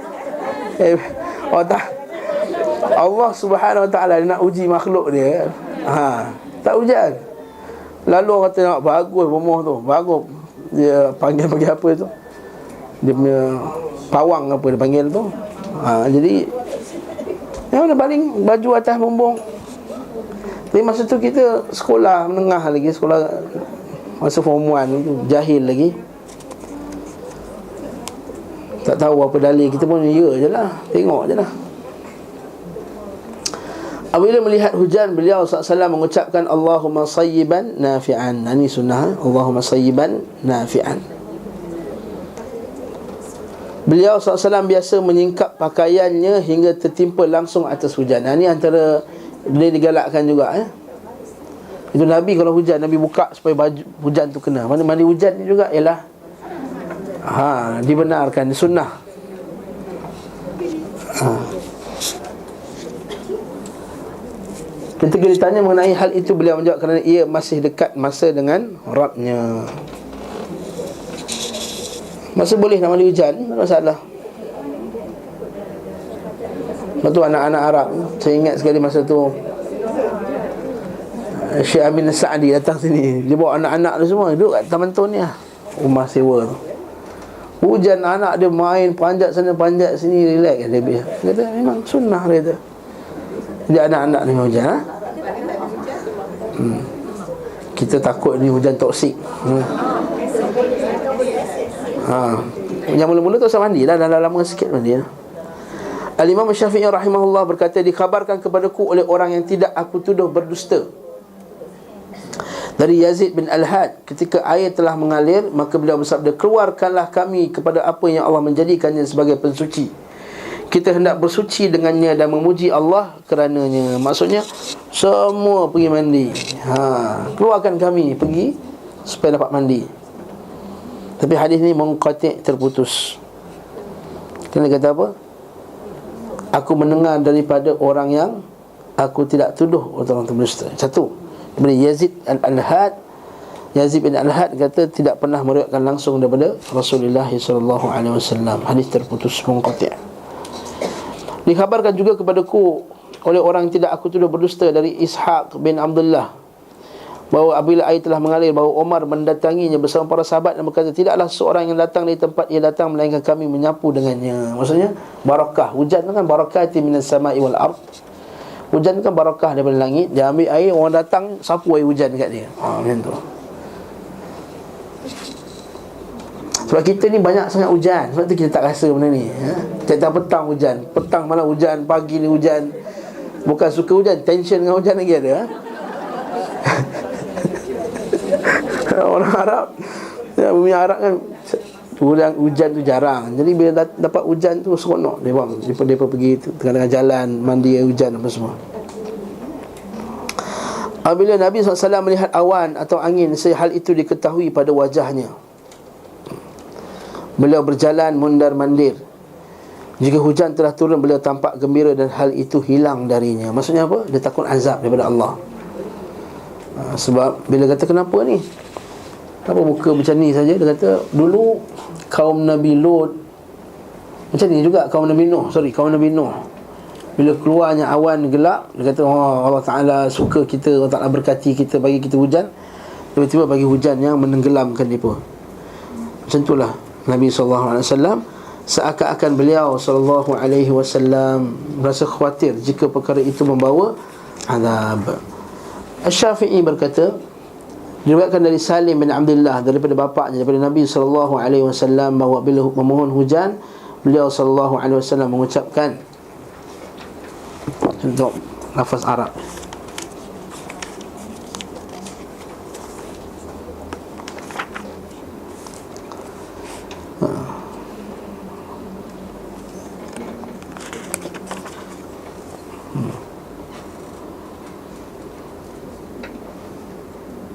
Allah Subhanahu Wa Ta'ala nak uji makhluk dia. Tak hujan. Lalu orang kata nak bagus bomoh tu, bagus. Dia panggil apa tu, dia punya pawang apa dia panggil tu. Jadi yang mana baling baju atas bumbung. Tapi masa tu kita sekolah menengah lagi, sekolah masa form 1 tu, jahil lagi, tak tahu apa dalil. Kita pun ya je lah, tengok je lah. Apabila melihat hujan, beliau SAW mengucapkan Allahumma sayyiban nafi'an. Ini sunnah, Allahumma sayyiban nafi'an. Beliau SAW biasa menyingkap pakaiannya hingga tertimpa langsung atas hujan. Ini antara boleh digalakkan juga. Itu Nabi kalau hujan, Nabi buka supaya baju hujan tu kena. Mana mandi hujan ni juga ialah dibenarkan, sunnah. Ketika ditanya mengenai hal itu, beliau menjawab kerana ia masih dekat masa dengan Rabbnya. Masa boleh nak mandi hujan, tak ada masalah. Lepas tu anak-anak Arab, saya ingat sekali masa tu Syekh Amin Sa'di datang sini. Dia bawa anak-anak dia semua duduk kat Taman Tun ni lah, rumah sewa tu. Hujan, anak dia main, panjat sana panjat sini, relax dia. Dia kata memang sunnah, dia kata. Jadi anak-anak ni hujan, kita takut ni hujan toksik. Yang mula-mula tu usah mandi lah, dah lama sikit mandi lah. Al-Imam Syafi'i rahimahullah berkata, dikhabarkan kepadaku oleh orang yang tidak aku tuduh berdusta, dari Yazid bin Al-Had, ketika air telah mengalir, maka beliau bersabda, keluarkanlah kami kepada apa yang Allah menjadikannya sebagai pensuci. Kita hendak bersuci dengannya dan memuji Allah kerananya. Maksudnya semua pergi mandi. Keluarkan kami pergi supaya dapat mandi. Tapi hadis ni munqati', terputus. Kena kata apa? Aku mendengar daripada orang yang aku tidak tuduh orang berdusta. Satu, daripada Yazid Al-Had. Yazid bin Al-Had kata tidak pernah meriwayatkan langsung daripada Rasulullah SAW. Hadis terputus, munqati'. Dikhabarkan juga kepadaku oleh orang yang tidak aku tuduh berdusta, dari Ishaq bin Abdullah, bahawa apabila air telah mengalir, bahawa Umar mendatanginya bersama para sahabat dan berkata, tidaklah seorang yang datang dari tempat ia datang melainkan kami menyapu dengannya. Maksudnya barakah. Hujan kan barakati minas sama'i wal ard. Hujan kan barakah daripada langit. Dia ambil air, orang datang sapu air hujan dekat dia. Macam tu. Sebab kita ni banyak sangat hujan, sebab tu kita tak rasa benda ni. Tiap-tiap petang hujan, petang malam hujan, pagi ni hujan. Bukan suka hujan, tension dengan hujan lagi ada. Orang Arab, bumi Arab kan hujan tu jarang. Jadi bila dapat hujan tu seronok. Mereka pergi tengah-tengah jalan, mandi air hujan apa semua. Apabila Nabi SAW melihat awan atau angin, hal itu diketahui pada wajahnya. Beliau berjalan mundar-mandir. Jika hujan telah turun, beliau tampak gembira dan hal itu hilang darinya. Maksudnya apa? Dia takut azab daripada Allah. Sebab bila kata kenapa ni, kenapa muka macam ni saja, dia kata dulu kaum Nabi Lut macam ni juga, kaum Nabi Nuh, bila keluarnya awan gelap, dia kata Allah Ta'ala suka kita, Allah Ta'ala berkati kita, bagi kita hujan. Tiba-tiba bagi hujan yang menenggelamkan mereka. Macam itulah Nabi SAW, seakan-akan beliau SAW merasa khawatir jika perkara itu membawa azab. Asy-Syafi'i berkata, diriwayatkan dari Salim bin Abdullah daripada bapaknya, daripada Nabi SAW, bahawa bila memohon hujan, beliau SAW mengucapkan untuk lafaz Arab.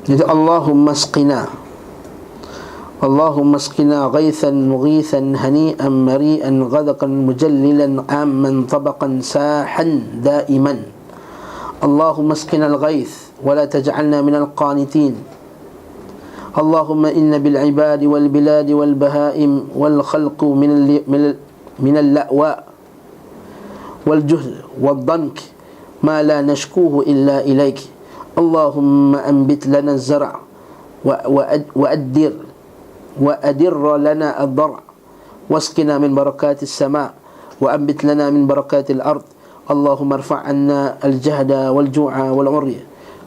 Jadi Allahumma asqina, Allahumma asqina ghaithan mughithan hani'an mari'an ghadaqan mujallilan amman tabaqan sahan da'iman. Allahumma asqina al-ghaith wa la taj'alna min al-qanitin. Allahumma inna bil ibadi wal biladi wal bahaim wal khalqu min al-la'wa wal juhl wal dank ma la nashkuhu illa ilayk. Allahumma anbit lana az-zar' وأدر لنا الضرع واسقنا من بركات السماء وأنبت لنا من بركات الأرض. اللهم ارفع عنا الجهد والجوع والعري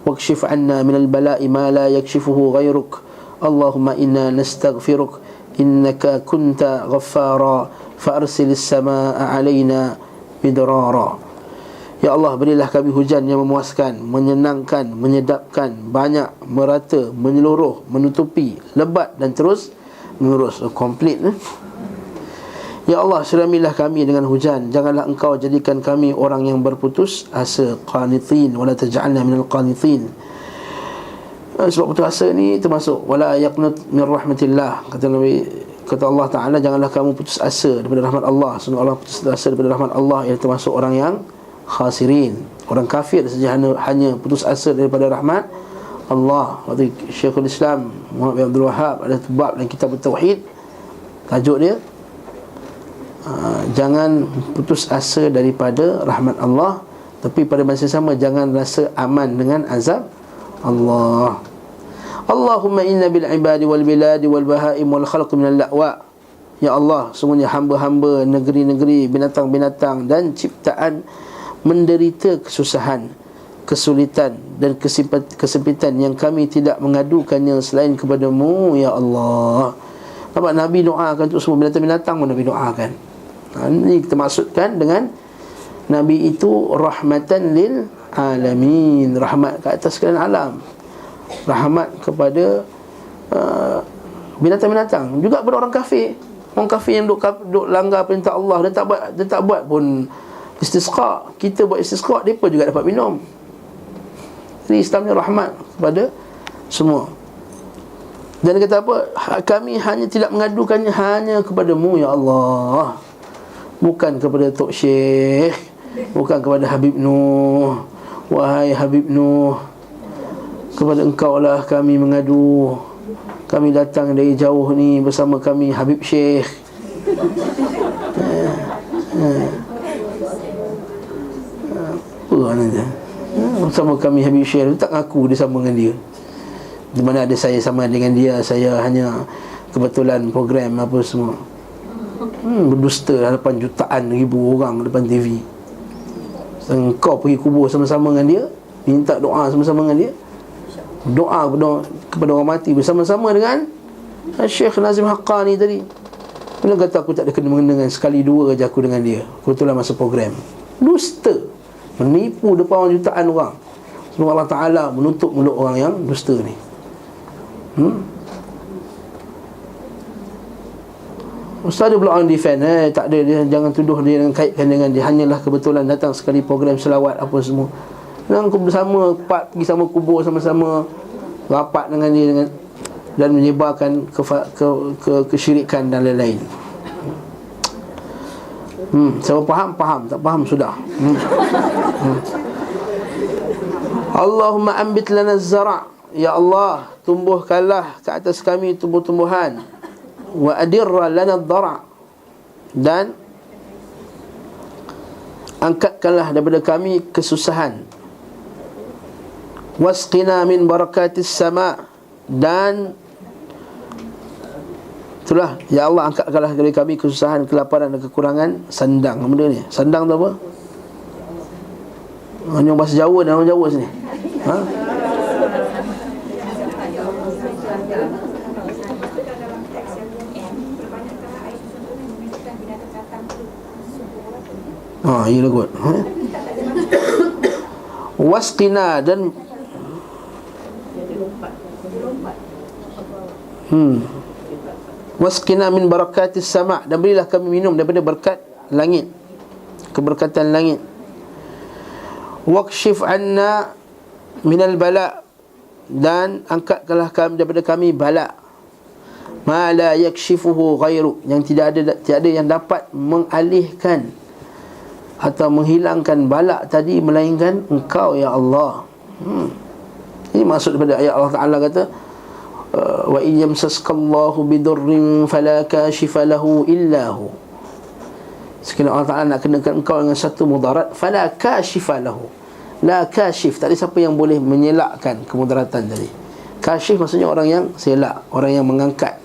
wakshif 'anna minal bala'i ma la yakshifuhu ghayruk. Allahumma inna nastaghfiruk innaka kunta ghaffara fa arsilis samaa'a 'alaina midrara. Ya Allah, berilah kami hujan yang memuaskan, menyenangkan, menyedapkan, banyak, merata, menyeluruh, menutupi, lebat dan terus menerus. Komplit. Ya Allah, siramilah kami dengan hujan. Janganlah engkau jadikan kami orang yang berputus asa. Qanitin wala taj'alna minal qanitin. Sebab putus asa ni termasuk wala yaqnut min rahmatillah. Kata Nabi, kata Allah Ta'ala, janganlah kamu putus asa daripada rahmat Allah. Sungguh Allah putus asa daripada rahmat Allah, ia termasuk orang yang khasirin. Orang kafir saja hanya putus asa daripada rahmat Allah. Waktu Syekhul Islam Muhammad bin Abdul Wahhab ada bab dalam kitab Tauhid, tajuk dia jangan putus asa daripada rahmat Allah, tapi pada masa sama jangan rasa aman dengan azab Allah. Allahumma inna bil ibadi wal biladi wal bahaim wal khalq minal la'wa. Ya Allah, sungguhnya hamba-hamba, negeri-negeri, binatang-binatang dan ciptaan menderita kesusahan, kesulitan dan kesempitan yang kami tidak mengadukannya selain kepadamu, ya Allah. Nampak Nabi doakan untuk semua binatang-binatang pun Nabi doakan. Ini kita maksudkan dengan Nabi itu rahmatan lil alamin, rahmat ke atas sekalian alam, rahmat kepada binatang-binatang, juga kepada orang kafir. Orang kafir yang duk langgar perintah Allah, dia tak buat pun istisqa. Kita buat istisqa, mereka juga dapat minum. Jadi Islam ni rahmat kepada semua. Dan dia kata apa? Kami hanya tidak mengadukannya hanya kepadamu, ya Allah. Bukan kepada Tok Syekh, bukan kepada Habib Nuh. Wahai Habib Nuh, kepada engkau lah kami mengadu. Kami datang dari jauh ni bersama kami Habib Syekh. Apa nanti? Bersama kami Habib Syekh. Tak ngaku dia sama dengan dia. Di mana ada saya sama dengan dia, saya hanya kebetulan program apa semua. Berdusta hadapan jutaan ribu orang depan TV. Engkau pergi kubur sama-sama dengan dia, minta doa sama-sama dengan dia, doa kepada orang mati bersama-sama dengan Syekh Nazim Haqqani tadi. Bila kata aku tak ada kena-mengena dengan, sekali dua je aku dengan dia, kebetulan masa program. Dusta, menipu depan orang jutaan orang. Semoga Allah Ta'ala menutup mulut orang yang dusta ni. Ustaz dia pula orang defend, tak ada, dia jangan tuduh dia dengan kaitkan dengan dia, hanyalah kebetulan datang sekali program selawat apa semua. Dan aku bersama, pergi sama kubur sama-sama, rapat dengan dia dan menyebarkan kesyirikan dan lain-lain. Siapa faham, tak faham sudah. Allahumma ambit lana az-zara'. Ya Allah, tumbuhkanlah ke atas kami tumbuh-tumbuhan. Wa adirra lana ad-dara'. Dan angkatkanlah daripada kami kesusahan. Wasqina min barakatis sama'. Dan itulah, ya Allah, angkatkanlah dari kami kesusahan, kelaparan dan kekurangan sandang. Apa benda ni? Sandang tu apa? Hanya bahasa Jawa dan orang Jawa sini. Iyalah kot. Wasqina dan wasqina min barakatis sama'. Dan berilah kami minum daripada berkat langit, keberkatan langit. Wakshif anna minal bala'. Dan angkatkanlah kami daripada kami bala'. Ma la yakshifuhu ghairu. Yang tidak ada yang dapat mengalihkan atau menghilangkan balak tadi melainkan engkau, ya Allah. Ini maksud daripada ayat Allah Ta'ala kata, wa in yamsaskallahu bidurrin fala kashifa lahu illahu. Sekiranya Allah Ta'ala nak kenakan engkau dengan satu mudarat, fala kashifa lahu. La kashif, tak ada siapa yang boleh menyelakkan kemudaratan tadi. Kashif maksudnya orang yang selak, orang yang mengangkat.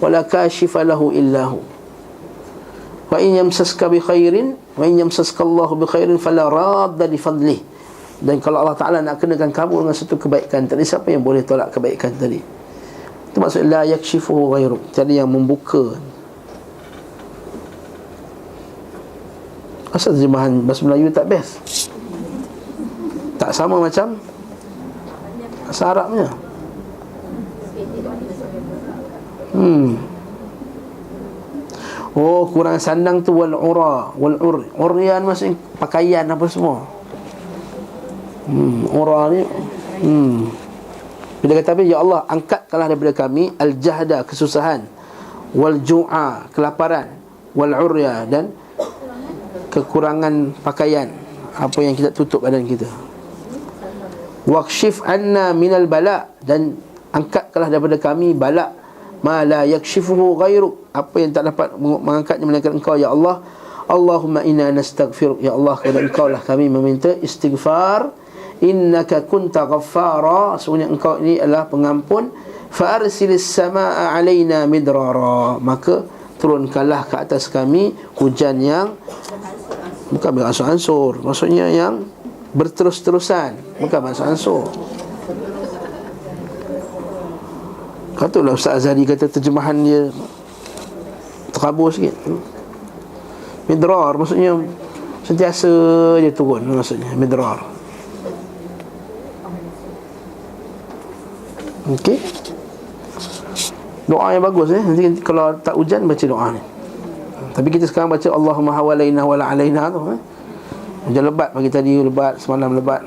Wala kashifa lahu illahu. Wa in yamsaska bi khairin, wa in yamsaska Allahu bi khairin fala radda li fadlih. Dan kalau Allah Ta'ala nak kenakan kamu dengan satu kebaikan tadi, siapa yang boleh tolak kebaikan tadi? Itu maksud la yakshifuhu ghairuk, tiada yang membuka. Asal terjemahan bahasa Melayu tak best, tak sama macam bahasa Arabnya. Oh, kurang sandang tu wal ura, uryan maksudnya pakaian apa semua. Ura ni bila kata ya Allah, angkatkanlah daripada kami al-jahda, kesusahan, wal ju'a, kelaparan, wal urya, dan kekurangan pakaian, apa yang kita tutup badan kita. Waqshif anna minal bala, dan angkatkanlah daripada kami bala, ma la yakshifuhu ghairuk, apa yang tak dapat mengangkatnya melainkan engkau ya Allah. Allahumma inna nastaghfiruk, ya Allah, kepada engkau lah kami meminta istighfar. Innaka kunta ghaffara, sesungguhnya engkau ini adalah pengampun. Fa arsilis samaa alaina midrara, maka turunkanlah ke atas kami hujan yang bukan beransur-ansur, maksudnya yang berterus-terusan, bukan beransur-ansur. Katalah Ustaz Azhari kata terjemahan dia terkabur sikit. Midrar maksudnya sentiasa dia turun, maksudnya midrar. Okey. Doa yang bagus nanti kalau tak hujan baca doa ni. Tapi kita sekarang baca Allahumma hawalaina wala alaina tu. Hujan lebat pagi tadi, lebat semalam, lebat.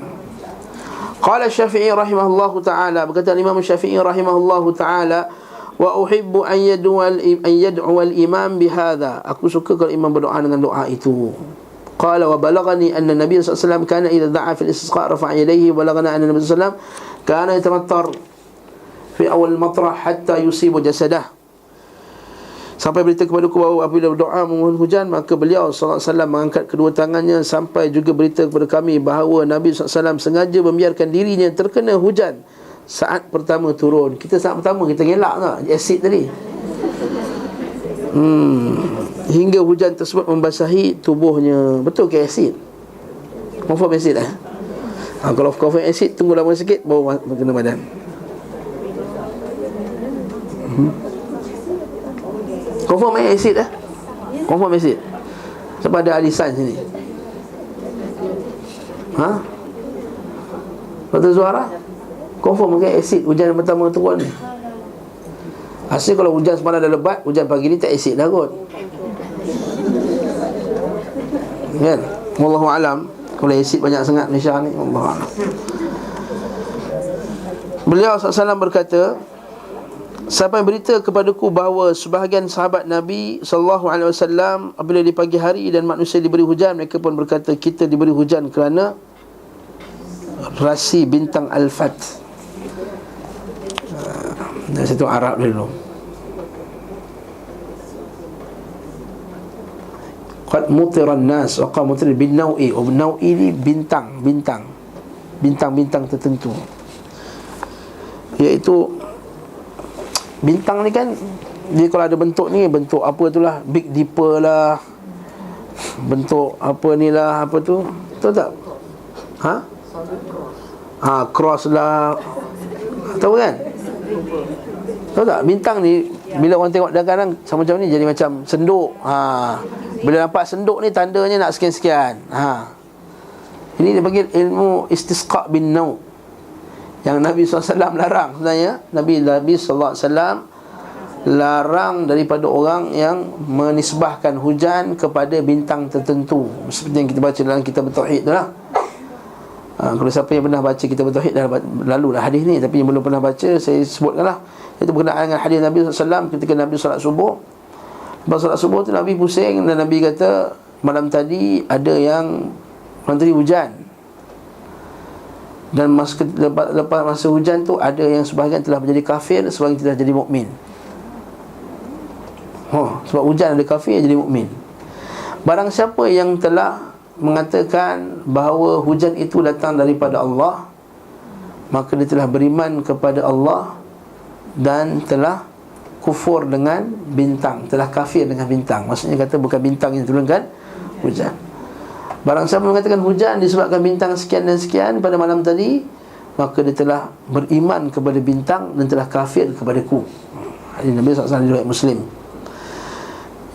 Qala Syafi'i rahimahullahu ta'ala, berkata Imam Syafi'i rahimahullahu ta'ala, wa uhibbu an yad'u al-imam bihadha, aku suka kalau imam berdoa dengan doa itu. Qala wa balaghani anna Nabi sallallahu alaihi wasallam kana idza da'a fil istisqa rafa'a yadayhi, wa balaghana anna Nabi sallallahu alaihi wasallam kana yatamattar fi awal matrah hatta yusibu jasadah. Sampai berita kepadaku bahawa apabila berdoa memohon hujan, maka beliau sallallahu alaihi wasallam mengangkat kedua tangannya. Sampai juga berita kepada kami bahawa Nabi sallallahu alaihi wasallam sengaja membiarkan dirinya terkena hujan saat pertama turun. Kita saat pertama kita gelak tak asid tadi, hingga hujan tersebut membasahi tubuhnya. Betul ke asid? Confirm asid kalau confirm asid, tunggu lama sikit baru kena badan. Confirm asid confirm asid. Sebab ada ahli sains sini. Betul Zuhara? Confirm ke asid hujan yang pertama turun ni. Asyik kalau hujan semalam dah lebat, hujan pagi ni tak asid dah kot. Kan? Wallahu alam. Kalau asid banyak sangat Malaysia ni, wallahu alam. Beliau SAW berkata, sampai berita kepadaku bahawa sebahagian sahabat Nabi SAW apabila di pagi hari dan manusia diberi hujan, mereka pun berkata, kita diberi hujan kerana rasi bintang Al-Fat. Dari situ Arab dulu. Qad mutiran nas wa qad mutir bin naui. Naui ni bintang tertentu, iaitu bintang ni kan, dia kalau ada bentuk ni, bentuk apa tu lah, Big Dipper lah, bentuk apa ni lah, apa tu, tahu tak? Cross lah, tahu kan? Tahu tak? Bintang ni bila orang tengok kadang-kadang sama macam ni, jadi macam senduk. Bila nampak senduk ni tandanya nak sekian-sekian. Ini dia panggil ilmu istisqa bin nau, yang Nabi SAW larang. Sebenarnya Nabi SAW larang daripada orang yang menisbahkan hujan kepada bintang tertentu, seperti yang kita baca dalam kitab Tauhid tu lah. Kalau siapa yang pernah baca kitab Tauhid, dah lalu dah hadis ni, tapi yang belum pernah baca, saya sebutkan lah. Itu berkenaan dengan hadis Nabi SAW ketika Nabi solat subuh. Lepas solat subuh tu Nabi pusing, dan Nabi kata, malam tadi ada yang menteri hujan, dan lepas masa hujan tu ada yang sebahagian telah menjadi kafir, sebahagian telah jadi mukmin. Sebab hujan ada kafir jadi mukmin. Barang siapa yang telah mengatakan bahawa hujan itu datang daripada Allah, maka dia telah beriman kepada Allah dan telah kufur dengan bintang, telah kafir dengan bintang. Maksudnya kata bukan bintang yang turunkan hujan. Barang siapa mengatakan hujan disebabkan bintang sekian dan sekian pada malam tadi, maka dia telah beriman kepada bintang dan telah kafir kepadaku. Hadis Nabi SAW riwayat Muslim.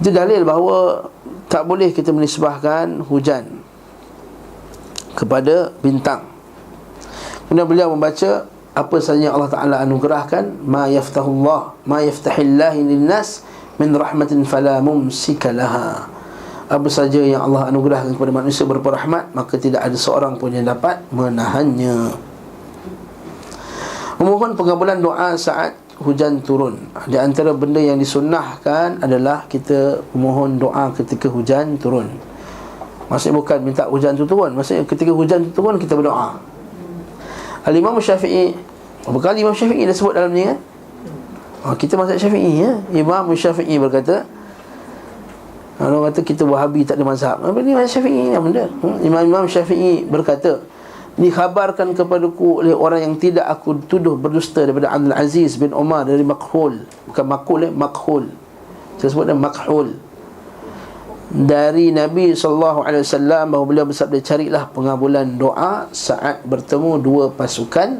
Itu dalil bahawa tak boleh kita menisbahkan hujan kepada bintang. Kemudian beliau membaca apa sahaja Allah Ta'ala anugerahkan, ma yaftahillahu linnas min rahmatin fala mumsika laha. Apa saja yang Allah anugerahkan kepada manusia berupa rahmat, maka tidak ada seorang pun yang dapat menahannya. Memohon pengabulan doa saat hujan turun. Di antara benda yang disunnahkan adalah kita memohon doa ketika hujan turun. Maksudnya bukan minta hujan tu turun, maksudnya ketika hujan tu turun kita berdoa. Al-Imam Syafi'i, berkali Imam Syafi'i dah sebut dalam ni kan. Kita mazhab Syafi'i ya. Imam Syafi'i berkata, orang kata kita Wahabi tak ada mazhab. Apa ni mazhab Syafi'i yang benda? Imam Syafi'i berkata, dikhabarkan kepadaku oleh orang yang tidak aku tuduh berdusta daripada Abdul Aziz bin Umar dari Makhul. Bukan Makhul, Makhul. Saya sebut dia Makhul. Dari Nabi SAW bahawa beliau bersabda, carilah pengabulan doa saat bertemu dua pasukan,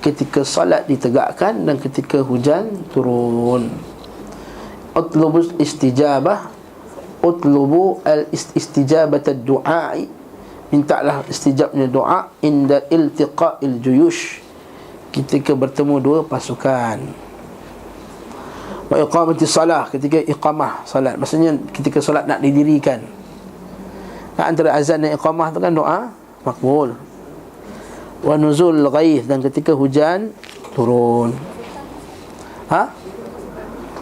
ketika salat ditegakkan dan ketika hujan turun. Utlubus istijabah, utlubu al-istijabata ad-du'a, mintalah istijabnya doa inda iltiqa'il juyush, ketika bertemu dua pasukan. Wa iqamati salah, ketika iqamah salat, maksudnya ketika solat nak didirikan. Antara azan dan iqamah tu kan doa makbul. Wa nuzul ghaith, dan ketika hujan turun.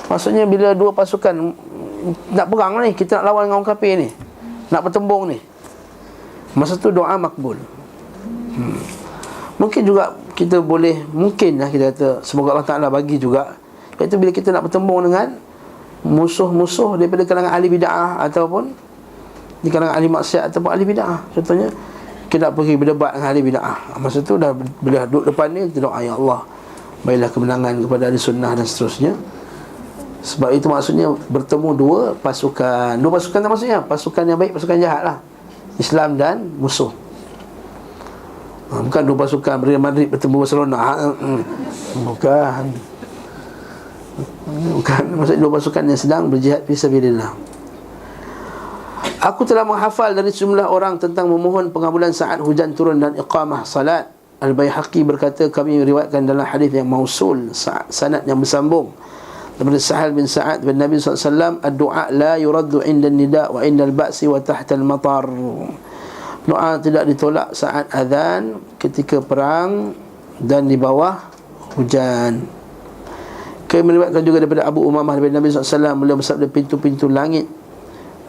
Maksudnya bila dua pasukan nak perang ni, kita nak lawan dengan orang kafir ni, nak bertembung ni, masa tu doa makbul. Mungkin juga kita boleh, mungkin lah kita kata, semoga Allah Ta'ala bagi juga, iaitu bila kita nak bertembung dengan musuh-musuh daripada kalangan ahli bid'ah, ataupun di kalangan ahli maksiat ataupun ahli bid'ah. Contohnya kita nak pergi berdebat dengan ahli bid'ah, masa tu dah bila duduk depan ni, kita doa, ya Allah berilah kemenangan kepada ahli sunnah dan seterusnya. Sebab itu maksudnya bertemu dua pasukan. Dua pasukan tu maksudnya pasukan yang baik, pasukan jahat lah, Islam dan musuh. Bukan dua pasukan Real Madrid bertemu Barcelona. Bukan. Maksudnya dua pasukan yang sedang berjihad fisabilillah. Aku telah menghafal dari sejumlah orang tentang memohon pengabulan saat hujan turun dan iqamah salat. Al-Baihaqi berkata, kami meriwayatkan dalam hadis yang mausul, sanad yang bersambung, daripada Sahal bin Sa'ad bin Nabi SAW, ad-du'a la yuraddu inda nida wa inda al-ba'si wa tahta al-matar. Doa tidak ditolak saat azan, ketika perang, dan di bawah hujan. Kami meriwayatkan juga daripada Abu Umamah bin Nabi SAW, beliau bersabda, pintu-pintu langit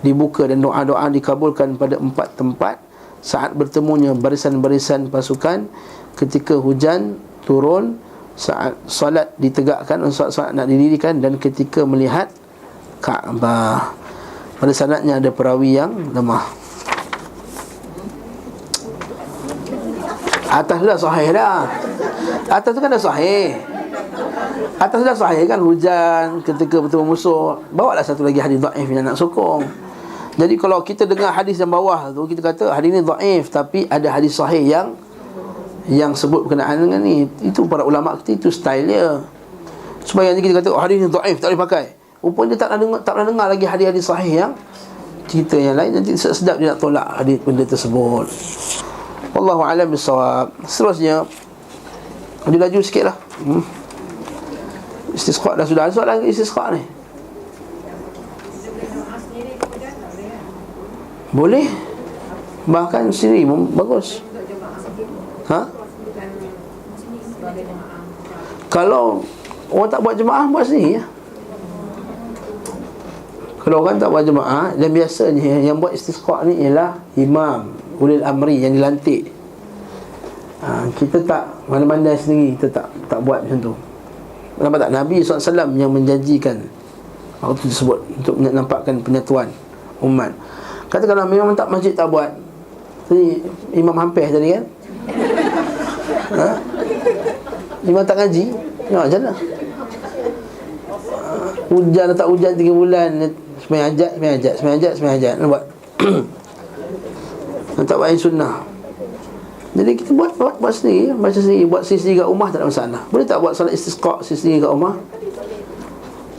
dibuka dan doa-doa dikabulkan pada 4 tempat saat bertemunya barisan-barisan pasukan, ketika hujan turun, saat salat ditegakkan, saat nak didirikan, dan ketika melihat Kaabah. Pada sanadnya ada perawi yang lemah. Atas dah sahih dah. Atas tu kan dah sahih. Atas dah sahih kan, hujan ketika bertemu musuh. Bawalah satu lagi hadis dhaif yang nak sokong. Jadi kalau kita dengar hadis yang bawah tu, kita kata hadis ni dhaif, tapi ada hadis sahih yang sebut berkenaan dengan ni. Itu para ulama kita, itu style dia. Supaya nanti kita kata, oh, hadis ni dhaif, tak boleh pakai. Rupanya dia tak pernah dengar lagi hadis-hadis sahih yang cerita yang lain. Nanti sedap dia nak tolak hadis benda tersebut. Wallahu a'lam bissawab. Seterusnya, laju sikit lah. Istisqa dah sudah. Ada soalan istisqa ni? Boleh. Bahkan sendiri bagus. Kalau orang tak buat jemaah, buat sendiri ya. Kalau orang tak buat jemaah, dan biasanya yang buat istisqa ni ialah imam ulil amri yang dilantik. Kita tak mana-mana sendiri, kita tak buat macam tu. Nampak tak, Nabi SAW yang menjanjikan waktu tersebut untuk menampakkan penyatuan umat. Katakanlah memang tak, masjid tak buat, tadi imam hampir tadi kan, imam tak ngaji, ya macam mana? Hujan atau tak hujan 3 bulan, sembahyang hajat, nak buat Dan tak buat yang sunnah. Jadi kita buat sendiri, baca sendiri, buat sendiri kat rumah tak ada masalah. Boleh tak buat solat istisqa sendiri kat rumah?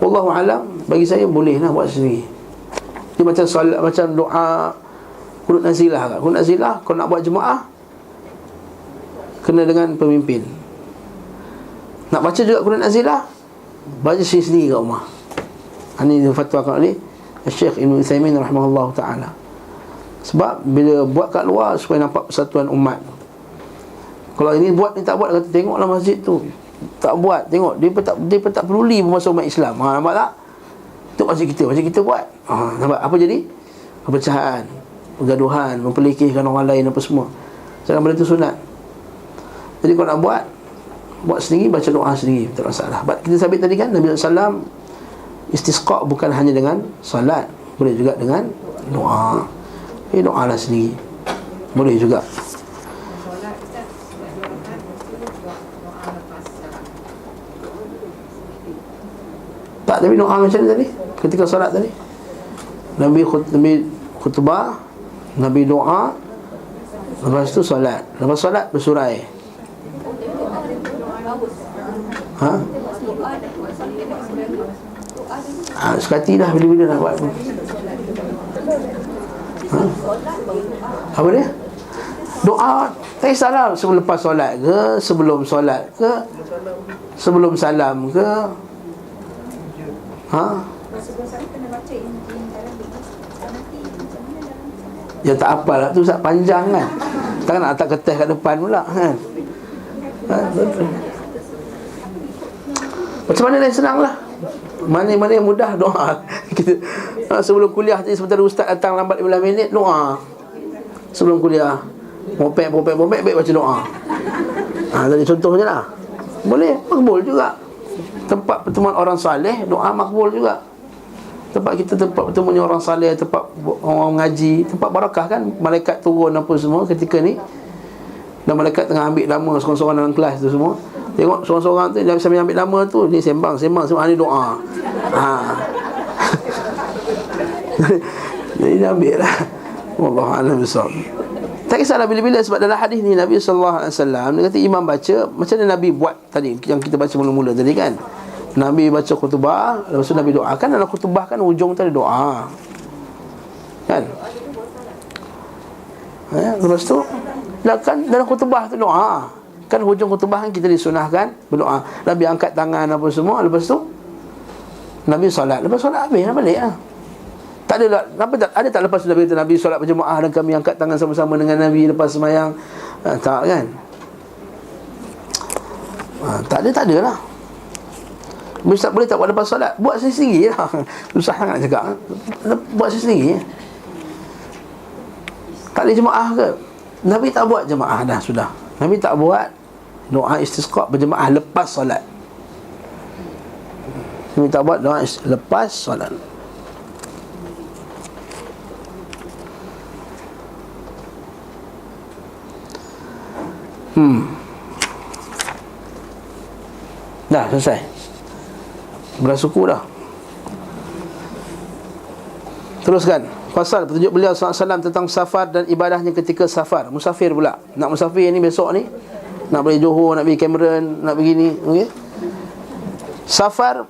Wallahu alam, bagi saya boleh lah buat sendiri. Dia macam solat, macam doa qunut nazilah kan. Qunut nazilah kalau nak buat jemaah kena dengan pemimpin. Nak baca juga qunut nazilah, baca sendiri kat rumah. Ini fatwa kat ni Syekh Ibn Uthaymin rahimahullah ta'ala. Sebab bila buat kat luar supaya nampak persatuan umat. Kalau ini buat ni tak buat, kata tengoklah masjid tu tak buat, tengok dia pun tak peduli masa umat Islam. Nampak tak? Tu masjid kita buat. Nampak apa jadi? Perpecahan, pergaduhan, memperlekehkan orang lain apa semua. Jangan benda tu sunat. Jadi kalau nak buat sendiri, baca doa sendiri, tak masalah. Kita sabit tadi kan Nabi SAW istisqa bukan hanya dengan salat, boleh juga dengan doa. Doa lah sendiri, boleh juga. Tak, tapi doa macam ni tadi ketika solat tadi, Nabi khutbah, Nabi doa, lepas tu solat, lepas solat bersurai. Sekati dah bila-bila nak buat. Apa dia? Doa tak kisahlah sebelum lepas solat ke, sebelum solat ke, sebelum salam ke. Ya tak apalah, tu sangat panjang kan. Takkan nak letak kertas kat depan pula kan. Macam mana yang senang lah, mana yang mudah, doa. Kita sebelum kuliah tadi sebentar ustaz datang lambat 15 minit, doa. Sebelum kuliah popek baik baca doa. Tadi contohnya lah. Boleh, makbul juga. Tempat pertemuan orang saleh, doa makbul juga. Tempat kita, tempat bertemunya orang saleh, tempat orang mengaji, tempat barakah kan. Malaikat turun apa semua ketika ni. Dan malaikat tengah ambil nama seorang-seorang dalam kelas tu semua. Tengok seorang-seorang tu, dia sambil ambil nama tu, ni sembang semua, ni doa. Jadi dia ambil lah. Wallahu a'lam bishawab. Tak kisahlah bila-bila, sebab dalam hadis ni Nabi SAW dia kata imam baca macam mana Nabi buat tadi yang kita baca mula-mula tadi kan. Nabi baca khutbah, lepas tu Nabi doa. Kan dalam khutbah kan hujung tadi doa kan. Lepas tu kan dalam khutbah tu doa. Kan hujung khutbah kan kita disunahkan berdoa. Nabi angkat tangan apa semua, lepas tu Nabi solat. Lepas solat habis dah balik lah. Tak ada lah, ada tak lepas Nabi kata Nabi solat berjemaah dan kami angkat tangan sama-sama dengan Nabi lepas sembahyang? Tak kan? Tak ada lah. Boleh tak buat lepas solat? Buat sendiri lah. Susah sangat nak cakap. Buat sendiri. Tak ada jemaah ke? Nabi tak buat jemaah dah, sudah. Nabi tak buat doa istisqa berjemaah lepas solat. Nabi tak buat doa lepas solat. Dah selesai. Beras suku dah. Teruskan. Pasal petunjuk beliau SAW tentang safar dan ibadahnya ketika safar. Musafir pula. Nak musafir ni besok ni, nak pergi Johor, nak pergi Cameron, nak pergi ni, okay? Safar,